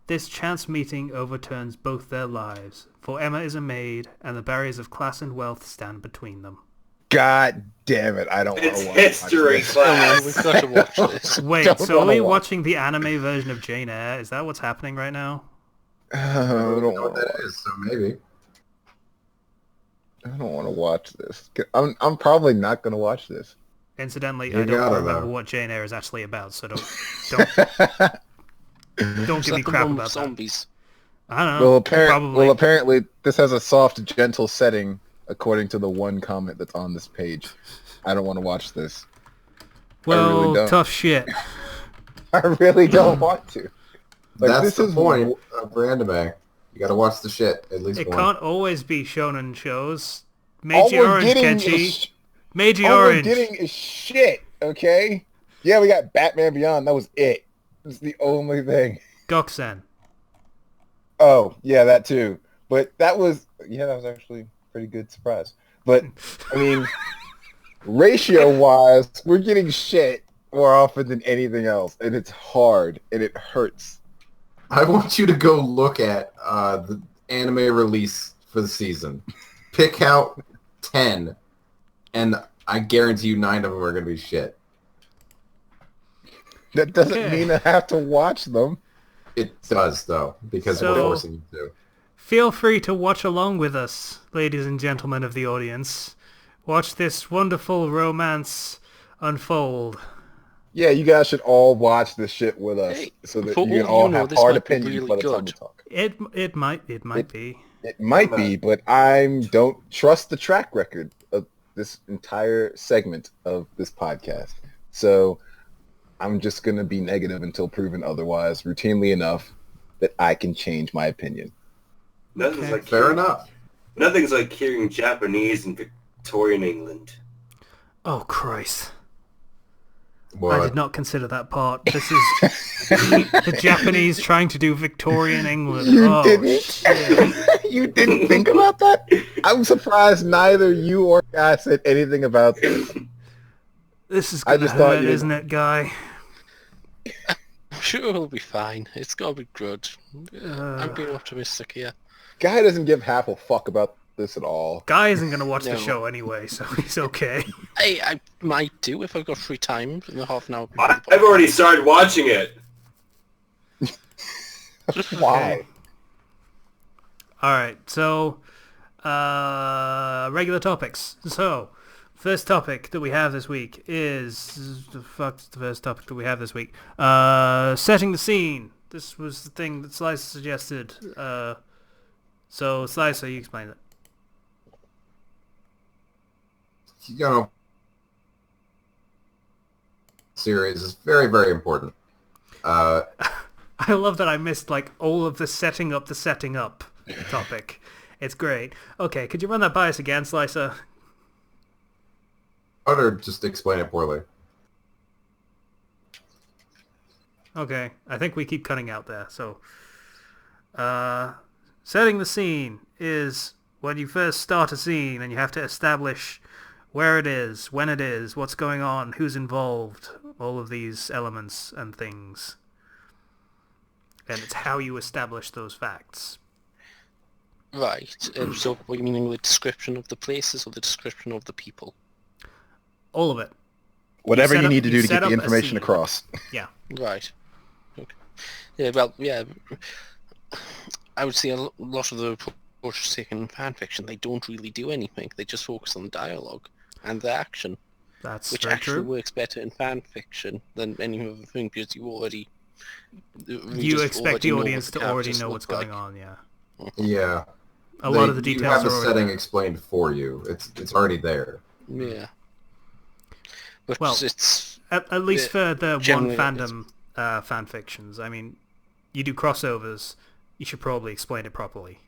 Speaker 1: This chance meeting overturns both their lives, for Emma is a maid, and the barriers of class and wealth stand between them.
Speaker 5: God damn it! I don't want
Speaker 2: It's
Speaker 5: to watch
Speaker 2: history
Speaker 5: this.
Speaker 2: class.
Speaker 4: We've got to watch this.
Speaker 1: Wait,
Speaker 5: Don't
Speaker 1: so are
Speaker 5: wanna
Speaker 1: we
Speaker 5: watch.
Speaker 1: watching the anime version of Jane Eyre? Is that what's happening right now?
Speaker 5: I
Speaker 3: I
Speaker 5: don't
Speaker 3: don't know what
Speaker 5: want to.
Speaker 3: that is, so maybe.
Speaker 5: I don't want to watch this. I'm probably not going to watch this.
Speaker 1: Incidentally,
Speaker 3: You
Speaker 1: I don't
Speaker 3: gotta,
Speaker 1: remember
Speaker 3: though.
Speaker 1: what Jane Eyre is actually about, so don't
Speaker 4: Is
Speaker 1: give me
Speaker 4: that the
Speaker 1: crap
Speaker 4: one with
Speaker 1: about that.
Speaker 4: zombies?
Speaker 1: I don't know. Probably.
Speaker 5: Apparently this has a soft, gentle setting according to the one comment that's on this page. I don't want to watch this. I
Speaker 1: Well,
Speaker 5: really don't.
Speaker 1: tough shit.
Speaker 5: I really don't want to. Like,
Speaker 3: That's
Speaker 5: this
Speaker 3: the
Speaker 5: is
Speaker 3: point of anime. You gotta watch the shit, at least
Speaker 1: It
Speaker 3: one.
Speaker 1: can't always be shonen shows.
Speaker 5: all
Speaker 1: Meiji
Speaker 5: we're
Speaker 1: Orange,
Speaker 5: getting
Speaker 1: Kenshi.
Speaker 5: is
Speaker 1: Meiji
Speaker 5: all
Speaker 1: Orange.
Speaker 5: we're getting is shit. Okay. Yeah, we got Batman Beyond. That was it. It's the only thing.
Speaker 1: Gokusen.
Speaker 5: Oh, yeah, that too. But that was actually a pretty good surprise. But, I mean, ratio-wise, we're getting shit more often than anything else. And it's hard, and it hurts.
Speaker 3: I want you to go look at the anime release for the season. Pick out 10, and I guarantee you 9 of them are going to be shit.
Speaker 5: That doesn't
Speaker 1: Okay.
Speaker 5: mean I have to watch them.
Speaker 3: It does, though, because
Speaker 1: So-
Speaker 3: we're forcing you to.
Speaker 1: Feel free to watch along with us, ladies and gentlemen of the audience. Watch this wonderful romance unfold.
Speaker 5: Yeah, you guys should all watch this shit with us
Speaker 4: Hey,
Speaker 5: so that
Speaker 4: for
Speaker 5: you can
Speaker 4: all you
Speaker 5: all
Speaker 4: know,
Speaker 5: have
Speaker 4: this
Speaker 5: hard
Speaker 4: might be
Speaker 5: opinions
Speaker 4: really
Speaker 5: by the time
Speaker 4: good.
Speaker 5: we talk.
Speaker 1: It might be.
Speaker 5: It might be, but I don't trust the track record of this entire segment of this podcast. So I'm just going to be negative until proven otherwise, routinely enough that I can change my opinion.
Speaker 2: Nothing's
Speaker 1: Okay.
Speaker 2: like
Speaker 3: Fair
Speaker 2: hearing,
Speaker 3: enough.
Speaker 2: Nothing's like hearing Japanese in Victorian England.
Speaker 1: Oh Christ!
Speaker 3: What?
Speaker 1: I did not consider that part. This is the Japanese trying to do Victorian England.
Speaker 5: You
Speaker 1: Oh,
Speaker 5: didn't?
Speaker 1: shit.
Speaker 5: You didn't think about that? I'm surprised neither you or I said anything about this.
Speaker 1: This is
Speaker 5: I
Speaker 1: gonna
Speaker 5: just thought
Speaker 1: hurt,
Speaker 5: you-
Speaker 1: isn't it, Guy?
Speaker 4: I'm sure it'll be fine. It's got to be good. I'm being optimistic here.
Speaker 5: Guy doesn't give half a fuck about this at all.
Speaker 1: Guy isn't gonna watch the
Speaker 4: No.
Speaker 1: show anyway, so he's okay.
Speaker 4: I might do if I've got free time in the half an hour before the
Speaker 2: I've already started watching it.
Speaker 5: Why?
Speaker 1: All right, so regular topics. So, first topic that we have this week is the first topic that we have this week. Setting the scene. This was the thing that Slicer suggested. So Slicer, you explain it.
Speaker 3: You know, series is very, very important.
Speaker 1: I love that I missed like all of the setting up topic. It's great. Okay, could you run that by us again, Slicer?
Speaker 3: Or just explain it poorly.
Speaker 1: Okay, I think we keep cutting out there. So, setting the scene is when you first start a scene and you have to establish where it is, when it is, what's going on, who's involved, all of these elements and things. And it's how you establish those facts.
Speaker 4: Right. So what you meaning the description of the places or the description of the people?
Speaker 1: All of it.
Speaker 5: Whatever
Speaker 1: set
Speaker 5: you
Speaker 1: up-
Speaker 5: need to
Speaker 1: you
Speaker 5: do to
Speaker 1: set
Speaker 5: get
Speaker 1: up
Speaker 5: the
Speaker 1: a
Speaker 5: information
Speaker 1: scene.
Speaker 5: across.
Speaker 1: Yeah.
Speaker 4: Right. Okay. Yeah, well, yeah. I would say a lot of the approaches taken in fanfiction, they don't really do anything. They just focus on the dialogue and the action,
Speaker 1: That's
Speaker 4: which
Speaker 1: very
Speaker 4: actually
Speaker 1: true.
Speaker 4: works better in fanfiction than any other thing because you already...
Speaker 1: You expect the audience to already know what's going on, yeah.
Speaker 3: Yeah.
Speaker 1: A lot of the
Speaker 3: You
Speaker 1: details
Speaker 3: have the
Speaker 1: are already
Speaker 3: setting
Speaker 1: there.
Speaker 3: explained for you. It's already there.
Speaker 4: Yeah. But
Speaker 1: Well,
Speaker 4: it's...
Speaker 1: At least for the one
Speaker 4: generally
Speaker 1: fandom fan fictions. I mean, you do crossovers, you should probably explain it properly.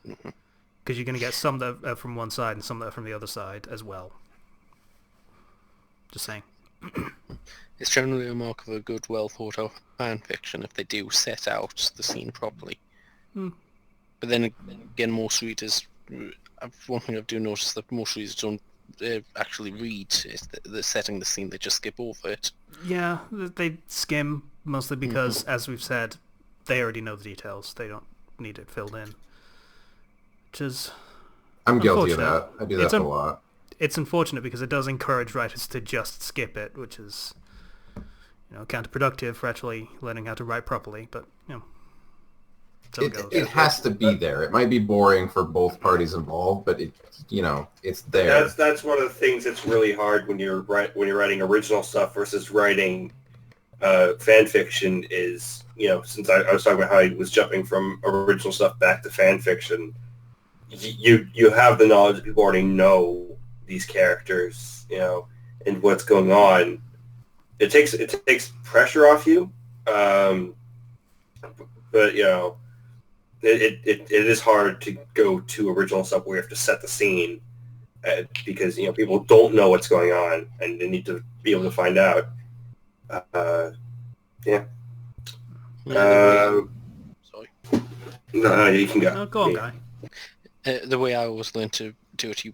Speaker 1: Because you're going to get some that are from one side and some that are from the other side as well. Just saying.
Speaker 4: It's generally a mark of a good, well-thought-out fan fiction if they do set out the scene properly.
Speaker 1: Hmm.
Speaker 4: But then again, most readers... One thing I do notice that most readers don't actually read is the setting the scene, they just skip over it.
Speaker 1: Yeah, they skim, mostly because, as we've said, they already know the details. They don't need it filled in. Which is...
Speaker 3: I'm guilty of
Speaker 1: Unfortunate.
Speaker 3: that. I do
Speaker 1: It's
Speaker 3: that a lot.
Speaker 1: It's unfortunate because it does encourage writers to just skip it, which is, counterproductive for actually learning how to write properly. But so it goes.
Speaker 3: It has to be there. It might be boring for both parties involved, but it's there.
Speaker 2: That's one of the things that's really hard when you're writing original stuff versus writing fan fiction. Is since I was talking about how I was jumping from original stuff back to fan fiction, you have the knowledge that people already know these characters, and what's going on. It takes pressure off you. but it is hard to go to original stuff where you have to set the scene because people don't know what's going on and they need to be able to find out. Yeah.
Speaker 4: Sorry.
Speaker 2: No, you can go.
Speaker 1: Oh, go on, Guy.
Speaker 4: The way I always learned to do it, you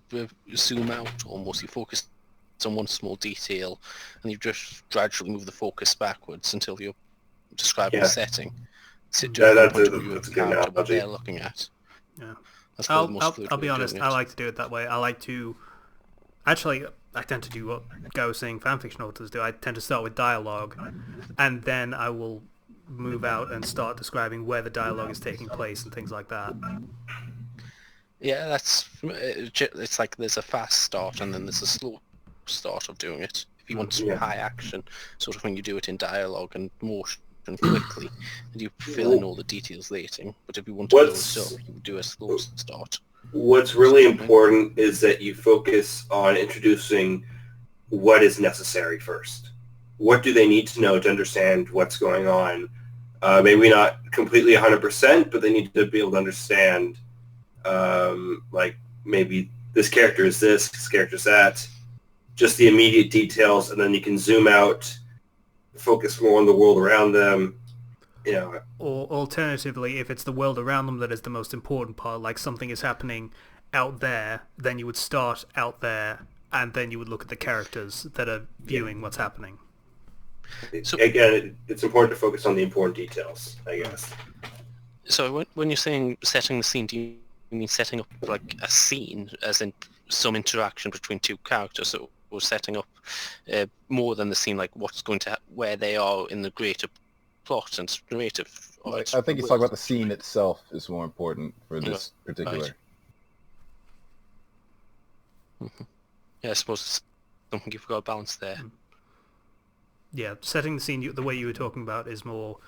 Speaker 4: zoom out almost. You focus on one small detail, and you just gradually move the focus backwards until you're describing the setting. So
Speaker 2: That's a good
Speaker 4: what
Speaker 2: analogy.
Speaker 4: they're looking at.
Speaker 1: Yeah.
Speaker 4: That's probably the most fluid
Speaker 1: I'll
Speaker 4: way
Speaker 1: be
Speaker 4: of
Speaker 1: honest,
Speaker 4: doing
Speaker 1: I
Speaker 4: it.
Speaker 1: like to do it that way. I tend to do what Guy was saying fanfiction authors do. I tend to start with dialogue, and then I will move out and start describing where the dialogue is taking place and things like that.
Speaker 4: Yeah, it's like there's a fast start and then there's a slow start of doing it. If you want high action, sort of when you do it in dialogue and motion quickly, and you fill in all the details later. But if you want to build it up, you do a slow start.
Speaker 2: What's really important is that you focus on introducing what is necessary first. What do they need to know to understand what's going on? Maybe not completely 100%, but they need to be able to understand, like maybe this character is this character is that. Just the immediate details, and then you can zoom out, focus more on the world around them.
Speaker 1: Or alternatively, if it's the world around them that is the most important part, like something is happening out there, then you would start out there, and then you would look at the characters that are viewing what's happening.
Speaker 4: So,
Speaker 2: again, it's important to focus on the important details, I guess.
Speaker 4: So when you're saying setting the scene, do you mean setting up like a scene, as in some interaction between two characters, or setting up more than the scene, like what's going to where they are in the greater plot and narrative?
Speaker 5: I think it's talking about the scene itself is more important for this particular.
Speaker 4: Right. Mm-hmm. Yeah, I suppose it's something you've got to balance there.
Speaker 1: Yeah, setting the scene the way you were talking about is more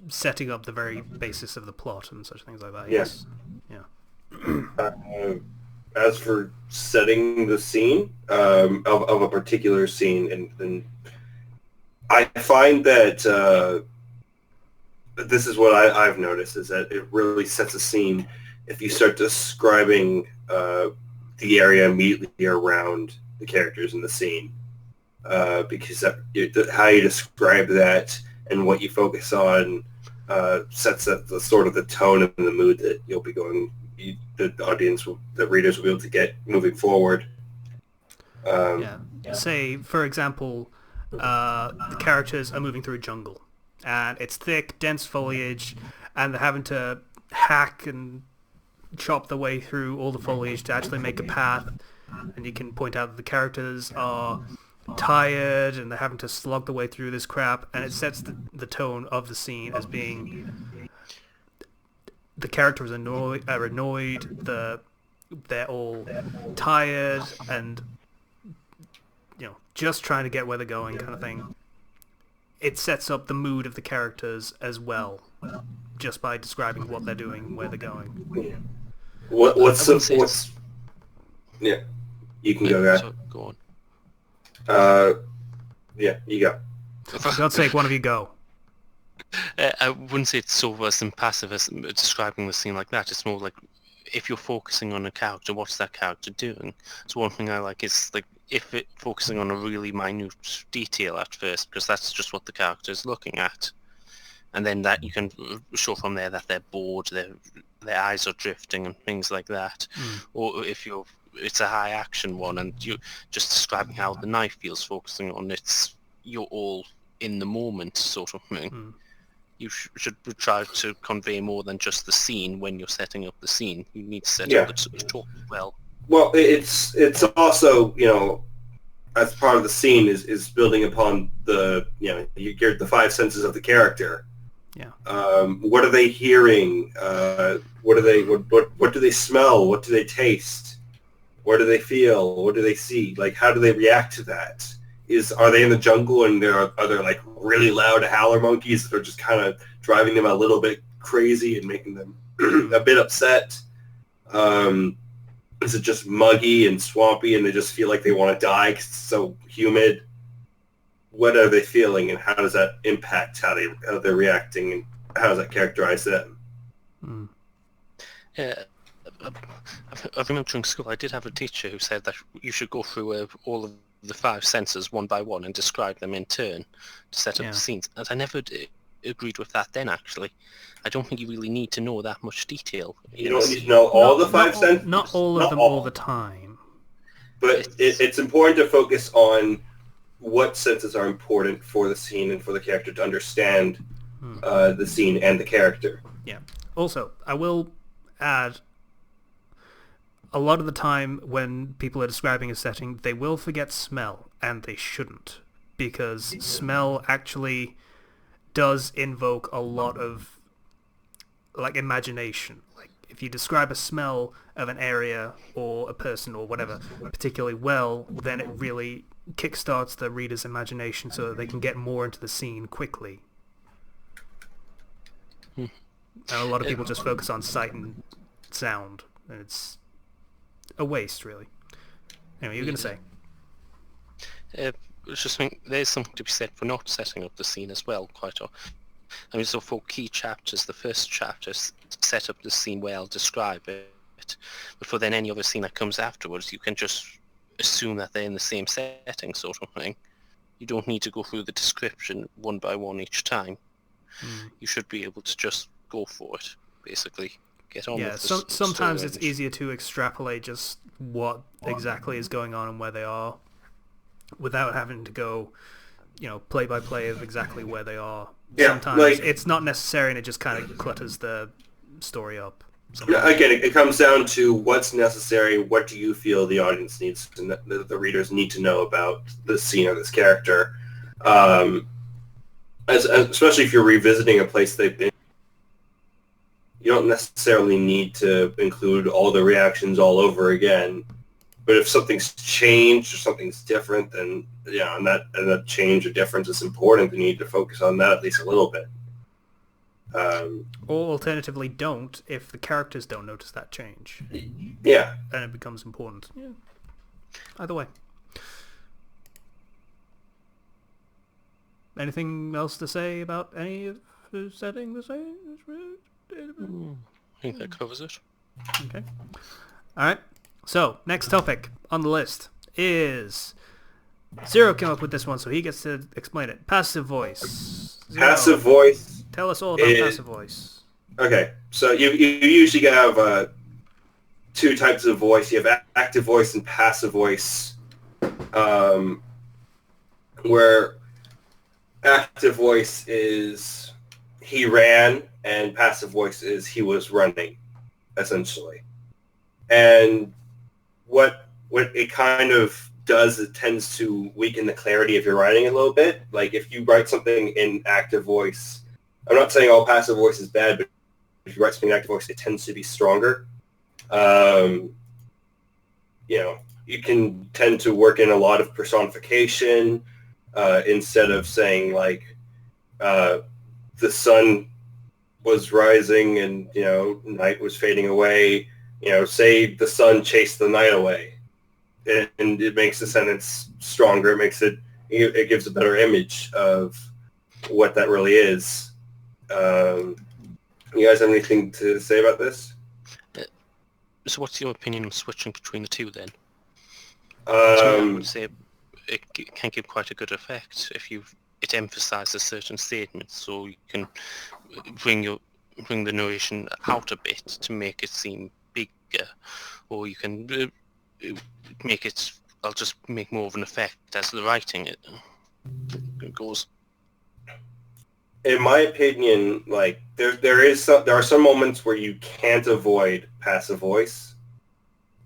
Speaker 1: setting up the very basis of the plot and such things like that. Yes. Yeah.
Speaker 2: As for setting the scene of a particular scene, and I find that this is what I've noticed, is that it really sets a scene if you start describing the area immediately around the characters in the scene, because how you describe that and what you focus on sets up the sort of the tone and the mood that you'll be going. The audience, the readers will be able to get moving forward.
Speaker 1: Say, for example, the characters are moving through a jungle, and it's thick, dense foliage, and they're having to hack and chop their way through all the foliage to actually make a path. And you can point out that the characters are tired and they're having to slog their way through this crap, and it sets the tone of the scene as being the characters are annoyed, they're all tired and just trying to get where they're going, kind of thing. It sets up the mood of the characters as well, just by describing what they're doing, where they're going.
Speaker 2: What's yeah, you can go, guy.
Speaker 4: So, go
Speaker 2: on. Yeah, you go.
Speaker 1: For God's sake, one of you go.
Speaker 4: I wouldn't say it's so as and passive as describing the scene like that. It's more like if you're focusing on a character, what's that character doing? So one thing I like is like focusing on a really minute detail at first, because that's just what the character is looking at, and then that you can show from there that they're bored, their eyes are drifting and things like that. Or if it's a high action one and you're just describing how the knife feels, focusing on you're all in the moment sort of thing. You should try to convey more than just the scene when you're setting up the scene. You need to set up the talk well.
Speaker 2: Well, it's also, as part of the scene is building upon the the five senses of the character.
Speaker 1: Yeah.
Speaker 2: What are they hearing? What do they smell? What do they taste? What do they feel? What do they see? Like, how do they react to that? Are they in the jungle and are there like really loud howler monkeys that are just kind of driving them a little bit crazy and making them a bit upset? Is it just muggy and swampy and they just feel like they want to die because it's so humid? What are they feeling, and how does that impact how they're reacting? And how does that characterize them?
Speaker 4: Yeah, I remember during school I did have a teacher who said that you should go through all of the 5 senses one by one and describe them in turn to set up
Speaker 1: Yeah.
Speaker 4: the scenes. And I never agreed with that then, actually. I don't think you really need to know that much detail.
Speaker 2: You don't need to know all the 5 senses.
Speaker 1: Not all of them all the time.
Speaker 2: But it's important to focus on what senses are important for the scene and for the character to understand the scene and the character.
Speaker 1: Yeah. Also, I will add, a lot of the time when people are describing a setting, they will forget smell, and they shouldn't, because smell actually does invoke a lot of like imagination. Like if you describe a smell of an area or a person or whatever particularly well, then it really kickstarts the reader's imagination so that they can get more into the scene quickly. And a lot of people just focus on sight and sound, and it's a waste, really. Anyway, you're going to say?
Speaker 4: I just think there's something to be said for not setting up the scene as well, quite often. I mean, so for key chapters, the first chapter set up the scene well, describe it, but for then any other scene that comes afterwards, you can just assume that they're in the same setting, sort of thing. You don't need to go through the description one by one each time. You should be able to just go for it, basically. Get on with the
Speaker 1: sometimes
Speaker 4: story.
Speaker 1: it's easier to extrapolate just what exactly is going on and where they are, without having to go, play by play of exactly where they are.
Speaker 2: Yeah,
Speaker 1: sometimes it's not necessary, and it just kind of clutters the story up.
Speaker 2: Again, it comes down to what's necessary. What do you feel the audience needs, the readers need to know about this scene or this character? Especially if you're revisiting a place they've been, you don't necessarily need to include all the reactions all over again. But if something's changed or something's different, then and that change or difference is important, then you need to focus on that at least a little bit.
Speaker 1: Or alternatively, don't if the characters don't notice that change.
Speaker 2: Yeah.
Speaker 1: Then it becomes important. Yeah. Either way. Anything else to say about any of the setting the same?
Speaker 4: I think that covers it.
Speaker 1: Okay. Alright. So, next topic on the list is... Zero came up with this one, so he gets to explain it. Passive voice. Zero,
Speaker 2: Passive voice.
Speaker 1: tell us all about passive voice.
Speaker 2: Okay, so you usually have 2 types of voice. You have active voice and passive voice, where active voice is he ran, and passive voice is he was running, essentially. And what it kind of does, it tends to weaken the clarity of your writing a little bit. Like if you write something in active voice, I'm not saying all passive voice is bad, but if you write something in active voice, it tends to be stronger. You can tend to work in a lot of personification instead of saying like the sun was rising and night was fading away. Say the sun chased the night away, and it makes the sentence stronger. It gives a better image of what that really is. You guys have anything to say about this?
Speaker 4: So what's your opinion on switching between the two then?
Speaker 2: I
Speaker 4: would say it can give quite a good effect if it emphasizes certain statements, so you can bring the narration out a bit to make it seem bigger, or you can make it. I'll just make more of an effect as the writing it goes.
Speaker 2: In my opinion, like there are some moments where you can't avoid passive voice,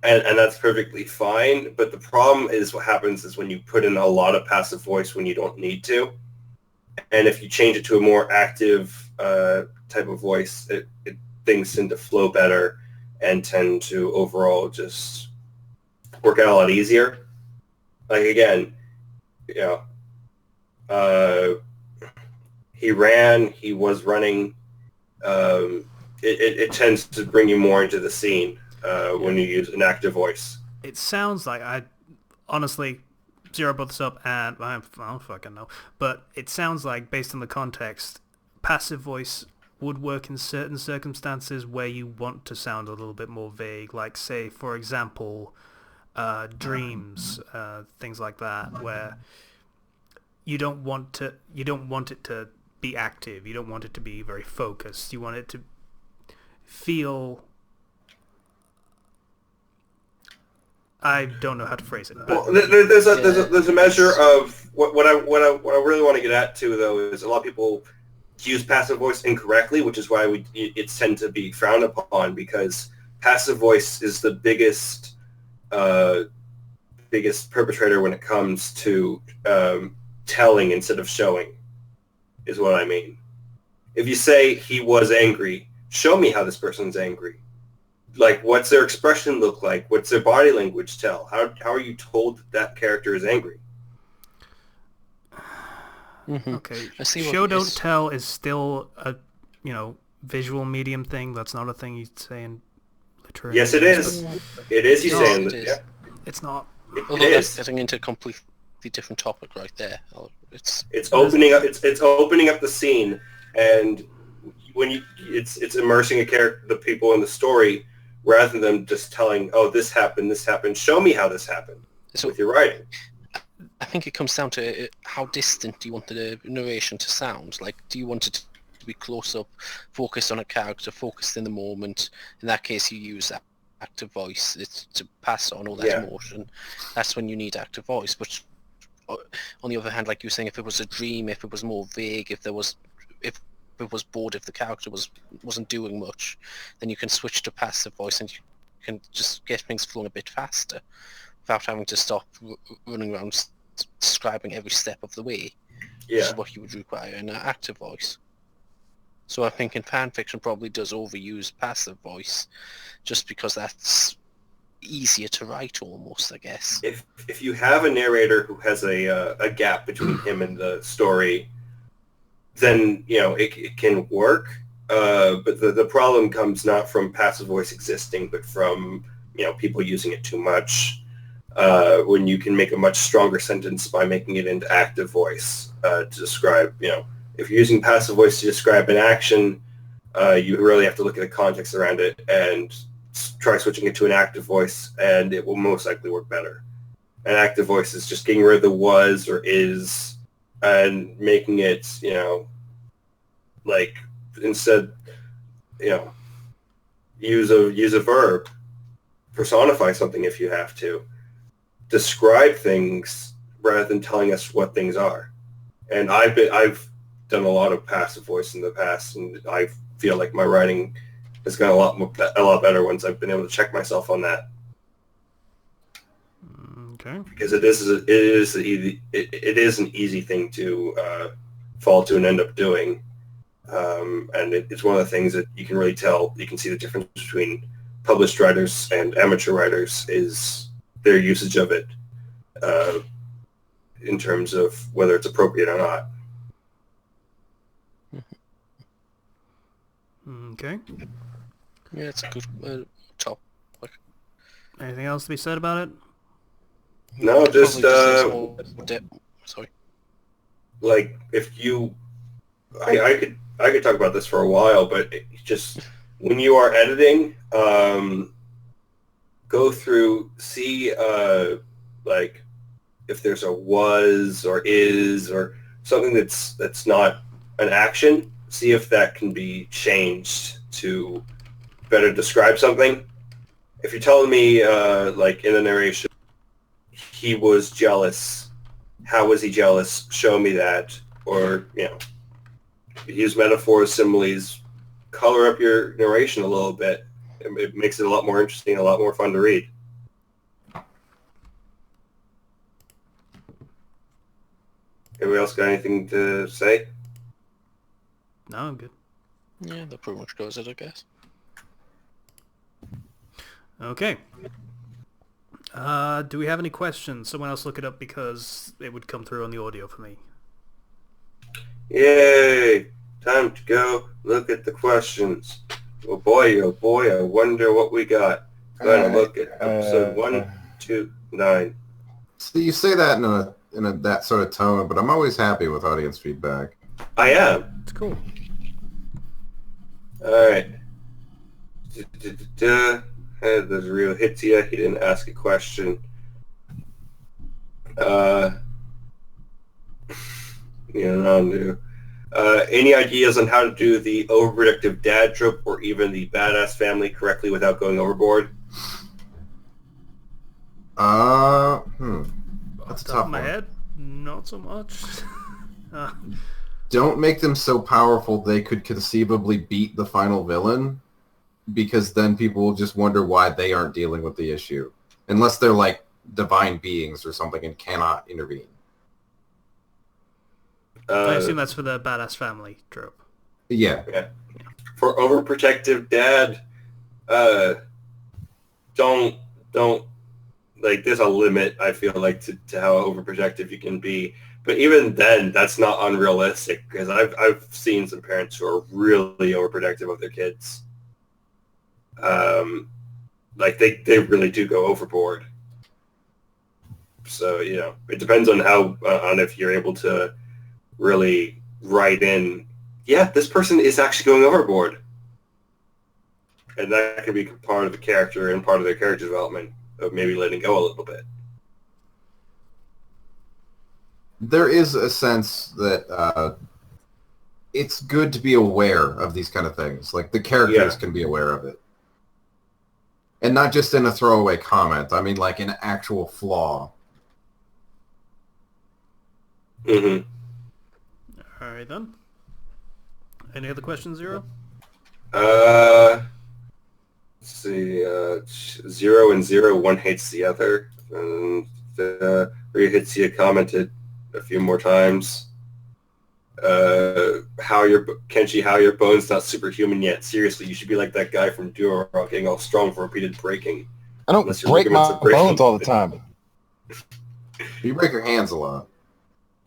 Speaker 2: and that's perfectly fine. But the problem is what happens is when you put in a lot of passive voice when you don't need to, and if you change it to a more active type of voice, things tend to flow better and tend to overall just work out a lot easier. Like again, he ran, he was running. It tends to bring you more into the scene when you use an active voice.
Speaker 1: It sounds like, I honestly, Zero brought this up, and I don't fucking know, but it sounds like, based on the context, passive voice would work in certain circumstances where you want to sound a little bit more vague, like say, for example, dreams, things like that, where you don't want it to be active. You don't want it to be very focused. You want it to feel. I don't know how to phrase it. But...
Speaker 2: Well, there's a measure of what I really want to get at too, though, is a lot of people use passive voice incorrectly, which is why it's tend to be frowned upon, because passive voice is the biggest perpetrator when it comes to telling instead of showing, is what I mean. If you say he was angry, show me how this person's angry. Like, what's their expression look like? What's their body language tell? How are you told that character is angry?
Speaker 4: Mm-hmm.
Speaker 1: Okay.
Speaker 4: I see
Speaker 1: Show don't tell is still a visual medium thing. That's not a thing you'd say in literature.
Speaker 2: Yes, it is. It is. You saying that? Yeah.
Speaker 1: It's not.
Speaker 2: It
Speaker 4: That's
Speaker 2: is.
Speaker 4: getting into a completely different topic right there.
Speaker 2: It's opening up. It's opening up the scene, and when it's immersing the people in the story, rather than just telling, oh, this happened. Show me how this happened with your writing.
Speaker 4: I think it comes down to how distant do you want the narration to sound. Like, do you want it to be close up, focused on a character, focused in the moment? In that case, you use active voice. It's to pass on all that emotion. That's when you need active voice. But on the other hand, like you were saying, if it was a dream, if it was more vague, if it was bored, if the character wasn't doing much, then you can switch to passive voice and you can just get things flowing a bit faster without having to stop running around describing every step of the way, which is what you would require in an active voice. So I think in fan fiction probably does overuse passive voice just because that's easier to write almost, I guess.
Speaker 2: If you have a narrator who has a gap between him and the story, then it can work. But the problem comes not from passive voice existing, but from people using it too much. When you can make a much stronger sentence by making it into active voice to describe, if you're using passive voice to describe an action, you really have to look at the context around it and try switching it to an active voice, and it will most likely work better. An active voice is just getting rid of the was or is and making it, like instead, use a verb, personify something if you have to. Describe things rather than telling us what things are. And I've done a lot of passive voice in the past, and I feel like my writing has gotten a lot better once I've been able to check myself on that.
Speaker 1: Okay.
Speaker 2: Because it is an easy thing to fall to and end up doing, and it's one of the things that you can really tell. You can see the difference between published writers and amateur writers is their usage of it in terms of whether it's appropriate or not.
Speaker 1: Okay.
Speaker 4: Yeah, it's a good topic.
Speaker 1: Anything else to be said about it?
Speaker 2: No, just
Speaker 4: sorry.
Speaker 2: Like if you, I could talk about this for a while, but just when you are editing, go through, see like if there's a was or is or something that's not an action, see if that can be changed to better describe something. If you're telling me like in the narration he was jealous, how was he jealous? Show me that. Or use metaphors, similes, color up your narration a little bit. It makes it a lot more interesting, a lot more fun to read. Anybody else got anything to say?
Speaker 1: No, I'm good.
Speaker 4: Yeah, that pretty much goes it, I guess.
Speaker 1: Okay. Do we have any questions? Someone else look it up because it would come through on the audio for me.
Speaker 2: Yay! Time to go look at the questions. Oh boy, I wonder what we got. Going to look at episode 129.
Speaker 3: So you say that in a that sort of tone, but I'm always happy with audience feedback.
Speaker 2: I am.
Speaker 1: It's cool.
Speaker 2: Alright. There's a real hit to you. He didn't ask a question. Any ideas on how to do the overprotective dad trope or even the badass family correctly without going overboard?
Speaker 3: That's
Speaker 1: Off
Speaker 3: a
Speaker 1: the top
Speaker 3: tough
Speaker 1: of my
Speaker 3: one.
Speaker 1: head, not so much.
Speaker 3: Don't make them so powerful they could conceivably beat the final villain, because then people will just wonder why they aren't dealing with the issue. Unless they're like divine beings or something and cannot intervene.
Speaker 1: I assume that's for the badass family trope.
Speaker 3: Yeah.
Speaker 2: For overprotective dad, don't like. There's a limit. I feel like to how overprotective you can be. But even then, that's not unrealistic because I've seen some parents who are really overprotective of their kids. Like they really do go overboard. So it depends on how on if you're able to really write in. Yeah, this person is actually going overboard, and that can be part of the character and part of their character development of maybe letting go a little bit.
Speaker 3: There is a sense that it's good to be aware of these kind of things. Like, the characters can be aware of it. And not just in a throwaway comment. I mean, like, an actual flaw.
Speaker 2: Mm-hmm.
Speaker 1: All right, then. Any other questions, Zero?
Speaker 2: Let's see. 0 and 0, one hates the other. And Rhea Hitsia commented a few more times. How your bone's not superhuman yet. Seriously, you should be like that guy from Duo Rock, getting all strong from repeated breaking.
Speaker 5: I don't
Speaker 2: Unless your
Speaker 5: break my
Speaker 2: ligaments are breaking.
Speaker 5: bones all the time.
Speaker 3: You break your hands a lot.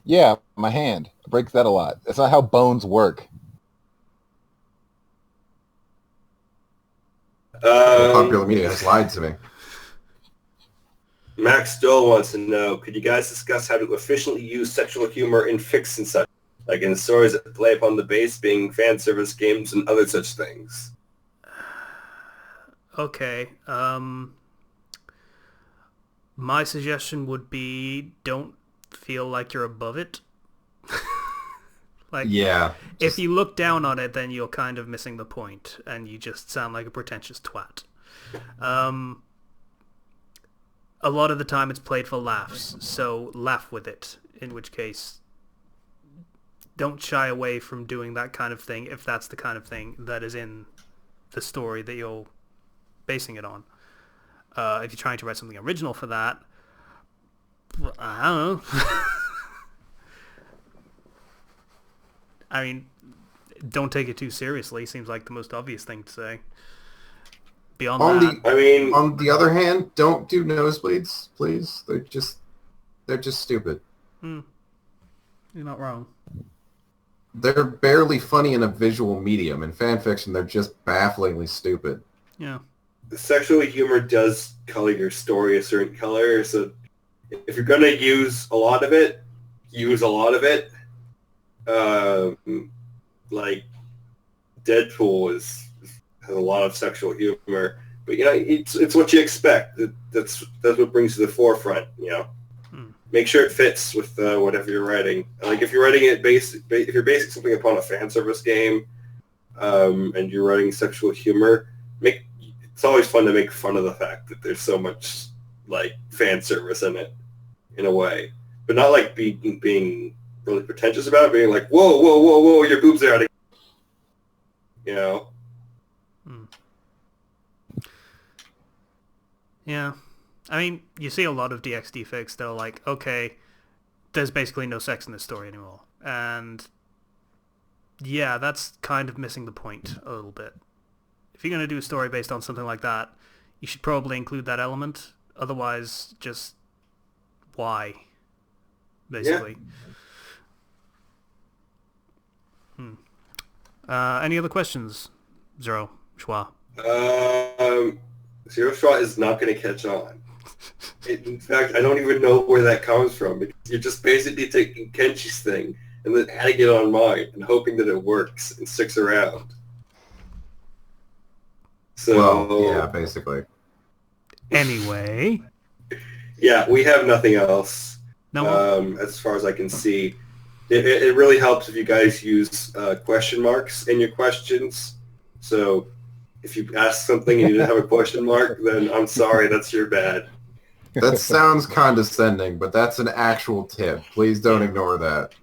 Speaker 5: Yeah, my hand. I break that a lot. That's not how bones work.
Speaker 3: Popular media has lied to me.
Speaker 2: Max Dole wants to know, could you guys discuss how to efficiently use sexual humor in fics and such, like in stories that play upon the base being fan service games and other such things?
Speaker 1: Okay. My suggestion would be don't feel like you're above it. Like,
Speaker 3: Yeah.
Speaker 1: if you look down on it, then you're kind of missing the point, and you just sound like a pretentious twat. A lot of the time it's played for laughs, so laugh with it, in which case don't shy away from doing that kind of thing if that's the kind of thing that is in the story that you're basing it on. If you're trying to write something original for that, I don't know. I mean, don't take it too seriously. Seems like the most obvious thing to say. Beyond that,
Speaker 3: On the other hand, don't do nosebleeds, please. They're just stupid.
Speaker 1: you're not wrong.
Speaker 3: They're barely funny in a visual medium. In fan fiction, they're just bafflingly stupid.
Speaker 1: Yeah.
Speaker 2: The sexual humor does color your story a certain color, so if you're going to use a lot of it, use a lot of it. Like Deadpool has a lot of sexual humor, but it's what you expect. That's what brings to the forefront. Make sure it fits with whatever you're writing. Like if you're writing it if you're basing something upon a fan service game, and you're writing sexual humor, it's always fun to make fun of the fact that there's so much like fan service in it, in a way, but not like being really pretentious about it, being like, whoa, your boobs are out again.
Speaker 1: Yeah. I mean, you see a lot of DxD fics that are like, okay, there's basically no sex in this story anymore. And yeah, that's kind of missing the point a little bit. If you're going to do a story based on something like that, you should probably include that element. Otherwise, just why? Basically. Yeah. Any other questions? Zero. Schwa.
Speaker 2: Zero Schwa is not going to catch on. In fact, I don't even know where that comes from. Because you're just basically taking Kenchi's thing and then adding it on mine and hoping that it works and sticks around. So
Speaker 3: Well, yeah, basically.
Speaker 1: Anyway,
Speaker 2: yeah, we have nothing else.
Speaker 1: no.
Speaker 2: As far as I can see, it really helps if you guys use question marks in your questions. So if you ask something and you didn't have a question mark, then I'm sorry, that's your bad.
Speaker 3: That sounds condescending, but that's an actual tip. Please don't ignore that.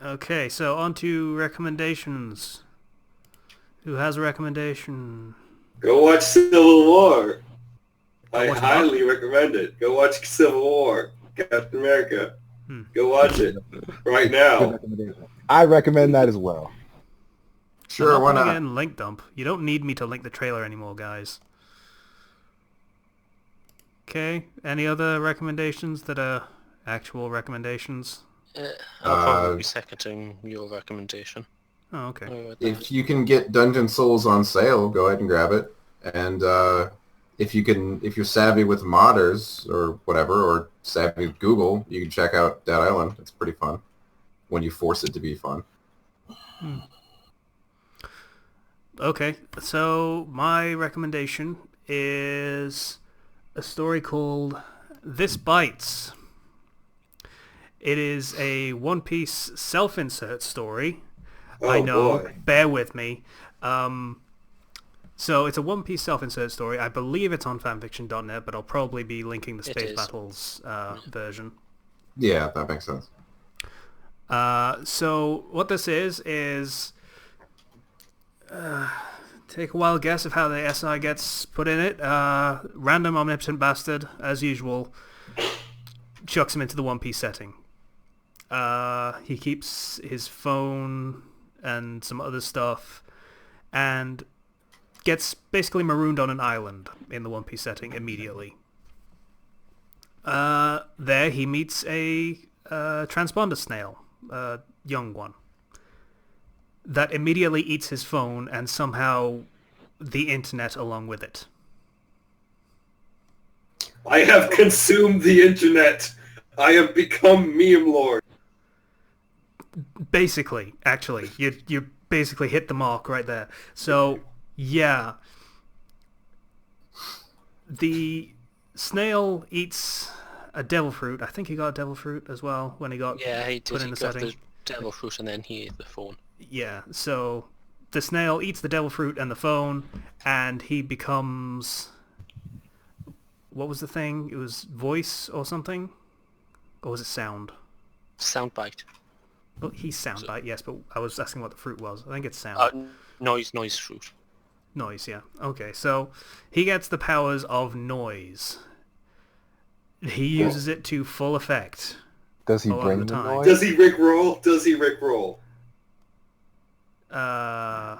Speaker 1: Okay, so on to recommendations. Who has a recommendation?
Speaker 2: Go watch Civil War. I
Speaker 1: watch
Speaker 2: highly recommend it. Go watch Civil War. Captain America. Go watch it right now.
Speaker 5: I recommend that as well.
Speaker 3: Sure, why
Speaker 1: I'm
Speaker 3: not?
Speaker 1: getting link dump. You don't need me to link the trailer anymore, guys. Okay, any other recommendations that are actual recommendations?
Speaker 4: I'll probably be seconding your recommendation.
Speaker 1: Oh, okay.
Speaker 3: If you can get Dungeon Souls on sale, go ahead and grab it. And if you're savvy with modders or whatever, or savvy with Google, you can check out Dead Island. It's pretty fun when you force it to be fun.
Speaker 1: Okay, so my recommendation is a story called This Bites. It is a One Piece self-insert story.
Speaker 2: Oh,
Speaker 1: I know,
Speaker 2: boy.
Speaker 1: bear with me. So it's a One Piece self-insert story. I believe it's on fanfiction.net, but I'll probably be linking the Space Battles version.
Speaker 3: Yeah, that makes sense.
Speaker 1: So what this is take a wild guess of how the SI gets put in it. Random omnipotent bastard, as usual, chucks him into the One Piece setting. He keeps his phone and some other stuff, and gets basically marooned on an island in the One Piece setting immediately. There he meets a transponder snail, a young one, that immediately eats his phone and somehow the internet along with it.
Speaker 2: I have consumed the internet. I have become meme lord.
Speaker 1: Basically, actually, you basically hit the mark right there. So, yeah. The snail eats a devil fruit. I think he got a devil fruit as well when he got
Speaker 4: he
Speaker 1: put in
Speaker 4: he
Speaker 1: the
Speaker 4: got
Speaker 1: setting.
Speaker 4: the devil fruit and then he ate the phone.
Speaker 1: Yeah, so the snail eats the devil fruit and the phone, and he becomes... What was the thing? It was voice or something? Or was it sound?
Speaker 4: Soundbite.
Speaker 1: Well, he's soundbite, yes, but I was asking what the fruit was. I think it's sound.
Speaker 4: Noise fruit.
Speaker 1: Noise, yeah. Okay, so he gets the powers of noise. He uses it to full effect.
Speaker 5: Does he
Speaker 1: a lot of
Speaker 5: bring
Speaker 1: the
Speaker 5: the
Speaker 1: time.
Speaker 5: noise?
Speaker 2: Does he rickroll? Does he rickroll?
Speaker 1: I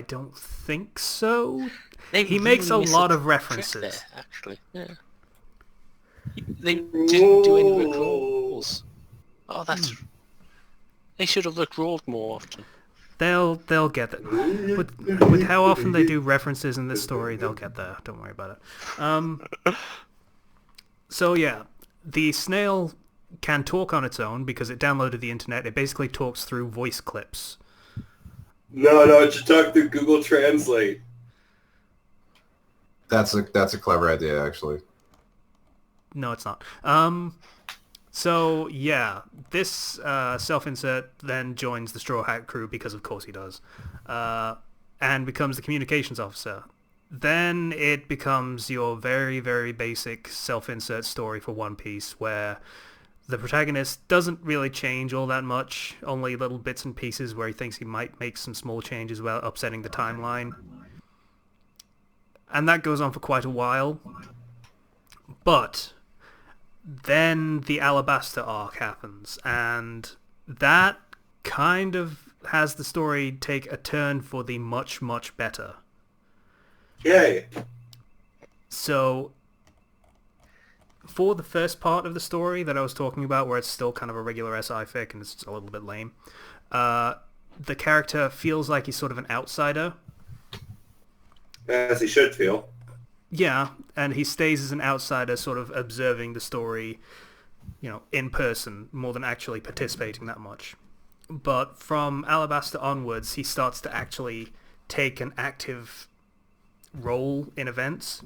Speaker 1: don't think so.
Speaker 4: They
Speaker 1: He makes a
Speaker 4: really missed
Speaker 1: lot
Speaker 4: a
Speaker 1: of
Speaker 4: trick
Speaker 1: references.
Speaker 4: there, actually. Yeah. They didn't do any rickrolls. Oh, that's... They should have rickrolled more often.
Speaker 1: They'll get that. With how often they do references in this story, they'll get there. Don't worry about it. So yeah, the snail can talk on its own because it downloaded the internet. It basically talks through voice clips.
Speaker 2: No, it should talk through Google Translate.
Speaker 3: That's a clever idea, actually.
Speaker 1: No, it's not. So yeah, this self-insert then joins the Straw Hat crew because of course he does, and becomes the communications officer. Then it becomes your very, very basic self-insert story for One Piece, where the protagonist doesn't really change all that much, only little bits and pieces where he thinks he might make some small changes without upsetting the timeline. And that goes on for quite a while. But then the Alabasta arc happens, and that kind of has the story take a turn for the much, much better.
Speaker 2: Yay.
Speaker 1: So, for the first part of the story that I was talking about, where it's still kind of a regular SI fic and it's a little bit lame, the character feels like he's sort of an outsider.
Speaker 2: As he should feel.
Speaker 1: Yeah, and he stays as an outsider, sort of observing the story, in person, more than actually participating that much. but from Alabasta onwards, he starts to actually take an active role in events,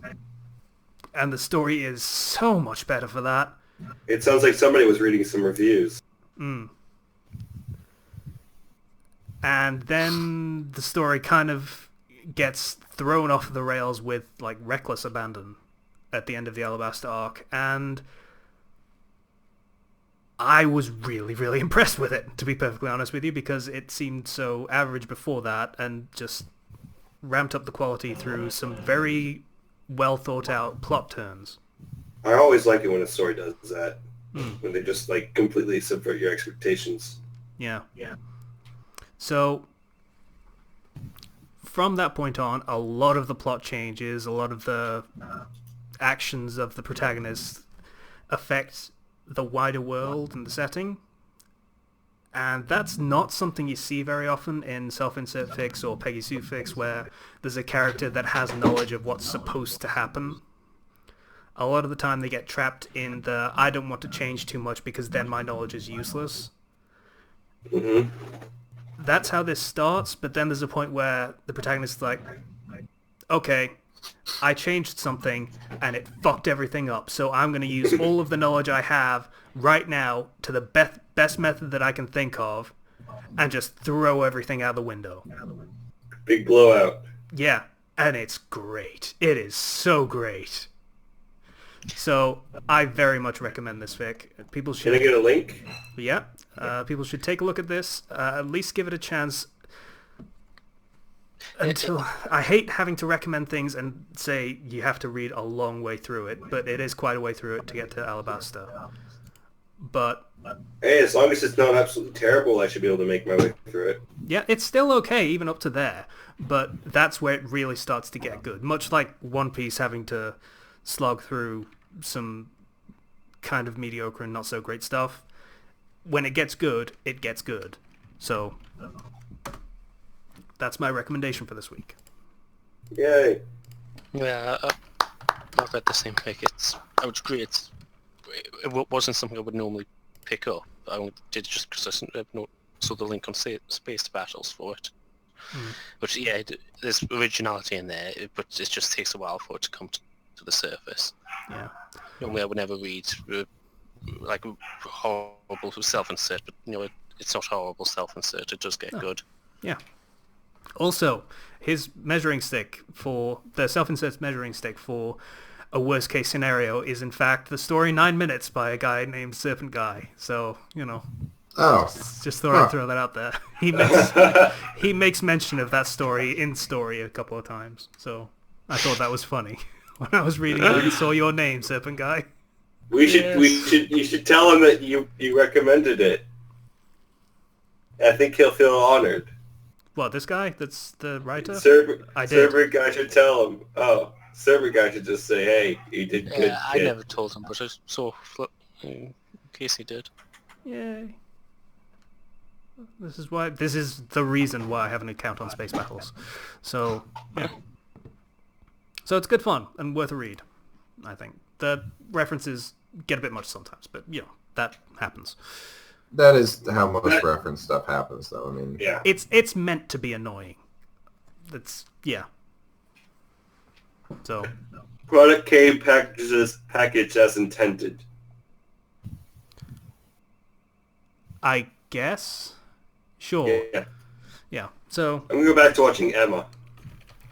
Speaker 1: and the story is so much better for that.
Speaker 2: It sounds like somebody was reading some reviews.
Speaker 1: And then the story kind of gets thrown off the rails with like reckless abandon at the end of the Alabasta arc, and I was really, really impressed with it, to be perfectly honest with you, because it seemed so average before that and just ramped up the quality through some very well thought out plot turns.
Speaker 2: I always like it when a story does that. When they just like completely subvert your expectations.
Speaker 1: Yeah. So from that point on, a lot of the plot changes, a lot of the actions of the protagonists affect the wider world and the setting. And that's not something you see very often in self-insert fics or Peggy Sue fics, where there's a character that has knowledge of what's supposed to happen. A lot of the time they get trapped in the, I don't want to change too much because then my knowledge is useless.
Speaker 2: Mm-hmm.
Speaker 1: That's how this starts, but then there's a point where the protagonist is like, okay, I changed something and it fucked everything up, so I'm going to use all of the knowledge I have right now to the best method that I can think of and just throw everything out the window.
Speaker 2: Big blowout.
Speaker 1: Yeah, and it's great. It is so great. So I very much recommend this fic. People should...
Speaker 2: Can I get a link?
Speaker 1: Yeah, people should take a look at this, at least give it a chance. Until I hate having to recommend things and say you have to read a long way through it, but it is quite a way through it to get to Alabasta. But
Speaker 2: hey, as long as it's not absolutely terrible, I should be able to make my way through it.
Speaker 1: yeah, it's still okay even up to there, but that's where it really starts to get good. Much like One Piece having to slog through some kind of mediocre and not so great stuff. When it gets good, it gets good. So that's my recommendation for this week.
Speaker 2: Yay.
Speaker 4: Yeah, I've read the same pick. I would agree. It wasn't something I would normally pick up. I did just because I saw the link on Space Battles for it. But yeah, there's originality in there, but it just takes a while for it to come to the surface.
Speaker 1: Yeah.
Speaker 4: Normally, I would never read like horrible self-insert, but it's not horrible self-insert. It does get good.
Speaker 1: Yeah. Also, his measuring stick for the self-insert measuring stick for a worst case scenario is in fact the story 9 minutes by a guy named Serpent Guy. So, just thought I'd throw that out there. He makes mention of that story in story a couple of times. So I thought that was funny when I was reading it and saw your name, Serpent Guy.
Speaker 2: You should tell him that you recommended it. I think he'll feel honored.
Speaker 1: What, this guy? That's the writer? I did.
Speaker 2: Serpent Guy should tell him. Oh, Serpent Guy should just say, hey, you did good.
Speaker 4: Yeah, I never told him, but I saw in case he did.
Speaker 1: Yay. This is the reason why I have an account on Space Battles. So, yeah. So it's good fun and worth a read, I think. The references get a bit much sometimes, but, that happens.
Speaker 3: That is how most reference stuff happens, though. I mean,
Speaker 2: yeah,
Speaker 1: it's meant to be annoying. Yeah. So,
Speaker 2: product came packaged as intended.
Speaker 1: I guess. Sure. Yeah. So
Speaker 2: I'm gonna go back to watching Emma,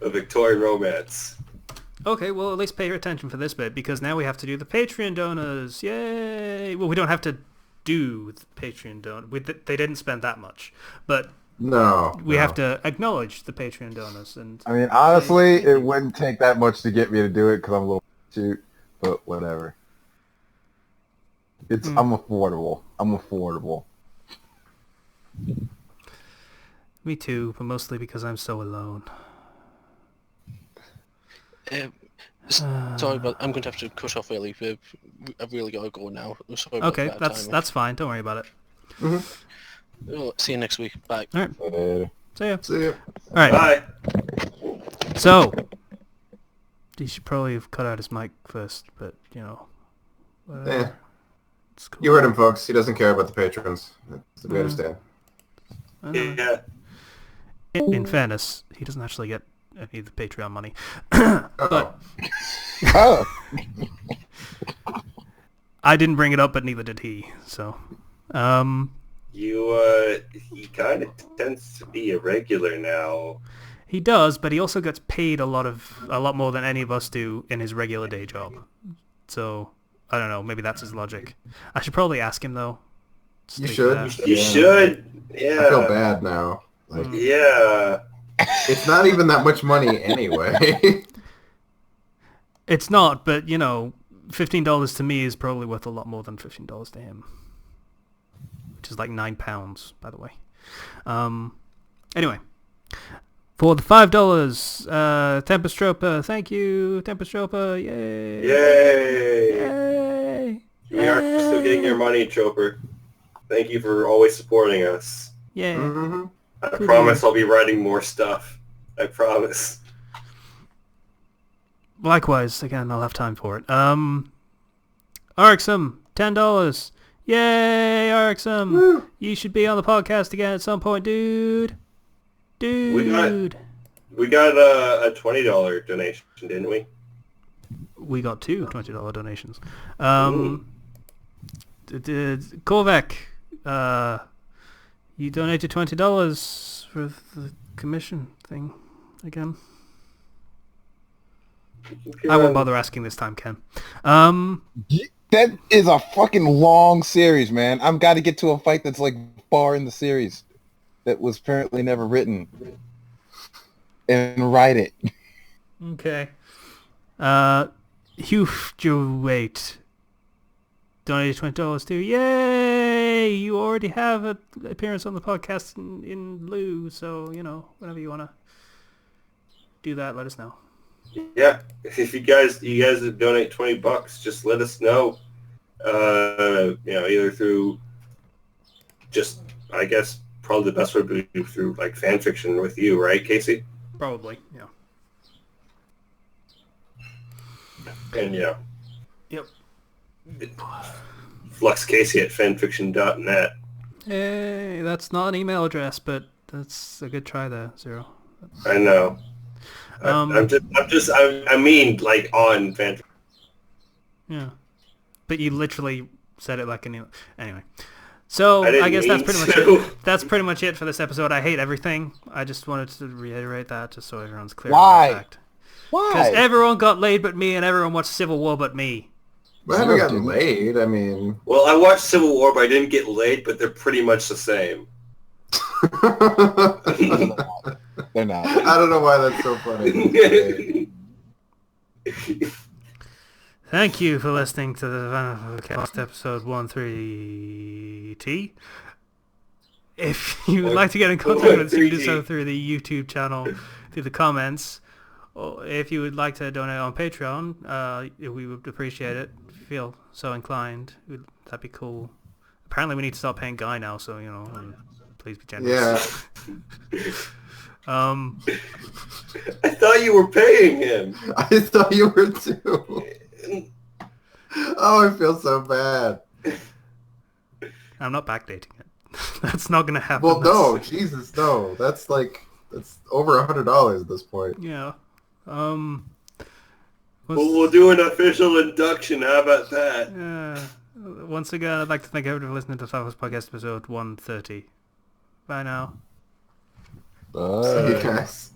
Speaker 2: a Victorian romance.
Speaker 1: Okay, well, at least pay your attention for this bit, because now we have to do the Patreon donors. Yay! Well, we don't have to do the Patreon donors. They didn't spend that much. But we have to acknowledge the Patreon donors. And
Speaker 5: I mean, honestly, it wouldn't take that much to get me to do it, because I'm a little cute, but whatever. I'm affordable.
Speaker 1: Me too, but mostly because I'm so alone.
Speaker 4: Sorry, but I'm going to have to cut off early. I've really got to go now. Sorry about
Speaker 1: okay, that's fine. Don't worry about it.
Speaker 4: Mm-hmm. See you next week. Bye.
Speaker 1: All right. See ya.
Speaker 3: See ya.
Speaker 1: All right.
Speaker 2: Bye.
Speaker 1: So, he should probably have cut out his mic first, but,
Speaker 3: It's cool. You heard him, folks. He doesn't care about the patrons. We understand.
Speaker 2: Yeah.
Speaker 1: In fairness, he doesn't actually get any of the Patreon money. But
Speaker 5: Oh.
Speaker 1: I didn't bring it up, but neither did he. So,
Speaker 2: He kind of tends to be a regular now.
Speaker 1: he does, but he also gets paid a lot more than any of us do in his regular day job. So, I don't know. Maybe that's his logic. I should probably ask him though.
Speaker 3: You
Speaker 1: State
Speaker 3: should.
Speaker 1: that.
Speaker 2: You should. Yeah.
Speaker 3: I feel bad now. Like,
Speaker 2: Yeah.
Speaker 3: it's not even that much money anyway.
Speaker 1: It's not, but you know, $15 to me is probably worth a lot more than $15 to him, which is like £9, by the way. Anyway, for the $5, Tempest Tropa, thank you, Tempest Tropa, yay!
Speaker 2: Yay!
Speaker 1: Yay!
Speaker 2: We are still getting your money, Chopper. Thank you for always supporting us.
Speaker 1: Yay!
Speaker 3: Mm-hmm.
Speaker 2: I promise I'll be writing more stuff. I promise.
Speaker 1: Likewise, again, I'll have time for it. Arxum, $10. Yay, Arxum!
Speaker 3: Woo.
Speaker 1: You should be on the podcast again at some point, dude. Dude.
Speaker 2: We got a $20 donation, didn't we?
Speaker 1: We got two $20 donations.
Speaker 2: Ooh.
Speaker 1: Korvek, you donated $20 for the commission thing again. I won't bother asking this time, Ken.
Speaker 5: That is a fucking long series, man. I've got to get to a fight that's like far in the series that was apparently never written and write it.
Speaker 1: Okay. Hugh Wait donated $20 too. Yay! You already have an appearance on the podcast in lieu, so, you know, whenever you want to do that, let us know.
Speaker 2: Yeah, if you guys donate $20, just let us know. Either through just, I guess, probably the best would be through like fan fiction with you, right, Casey?
Speaker 1: Probably, yeah.
Speaker 2: And
Speaker 1: Yep.
Speaker 2: FluxCasey@fanfiction.net.
Speaker 1: Hey, that's not an email address, but that's a good try there, Zero.
Speaker 2: I know. I mean, like on fan.
Speaker 1: Yeah. But you literally said it like an email. Anyway. So I guess that's pretty much it. That's pretty much it for this episode. I hate everything. I just wanted to reiterate that just so everyone's clear.
Speaker 5: Why?
Speaker 1: On the fact.
Speaker 5: Why?
Speaker 1: Because everyone got laid but me, and everyone watched Civil War but me.
Speaker 3: I haven't gotten laid. I mean,
Speaker 2: Well, I watched Civil War, but I didn't get laid. But they're pretty much the same.
Speaker 5: They're not.
Speaker 3: I don't know why that's so funny.
Speaker 1: Thank you for listening to the Podcast episode 13T. If you would like to get in contact with us, you can do so through the YouTube channel, through the comments. Or if you would like to donate on Patreon, we would appreciate it. If you feel so inclined, that'd be cool. Apparently we need to start paying Guy now, so, you know, please be generous.
Speaker 3: Yeah.
Speaker 2: I thought you were paying him.
Speaker 3: I thought you were too. Oh, I feel so bad.
Speaker 1: I'm not backdating it. That's not going to happen.
Speaker 3: Well, no, Jesus, no. That's over $100 at this point.
Speaker 1: Yeah.
Speaker 2: We'll do an official induction. How about that?
Speaker 1: Once again, I'd like to thank everyone for listening to Star Wars Podcast episode 130. Bye now.
Speaker 5: Bye.
Speaker 3: See you guys.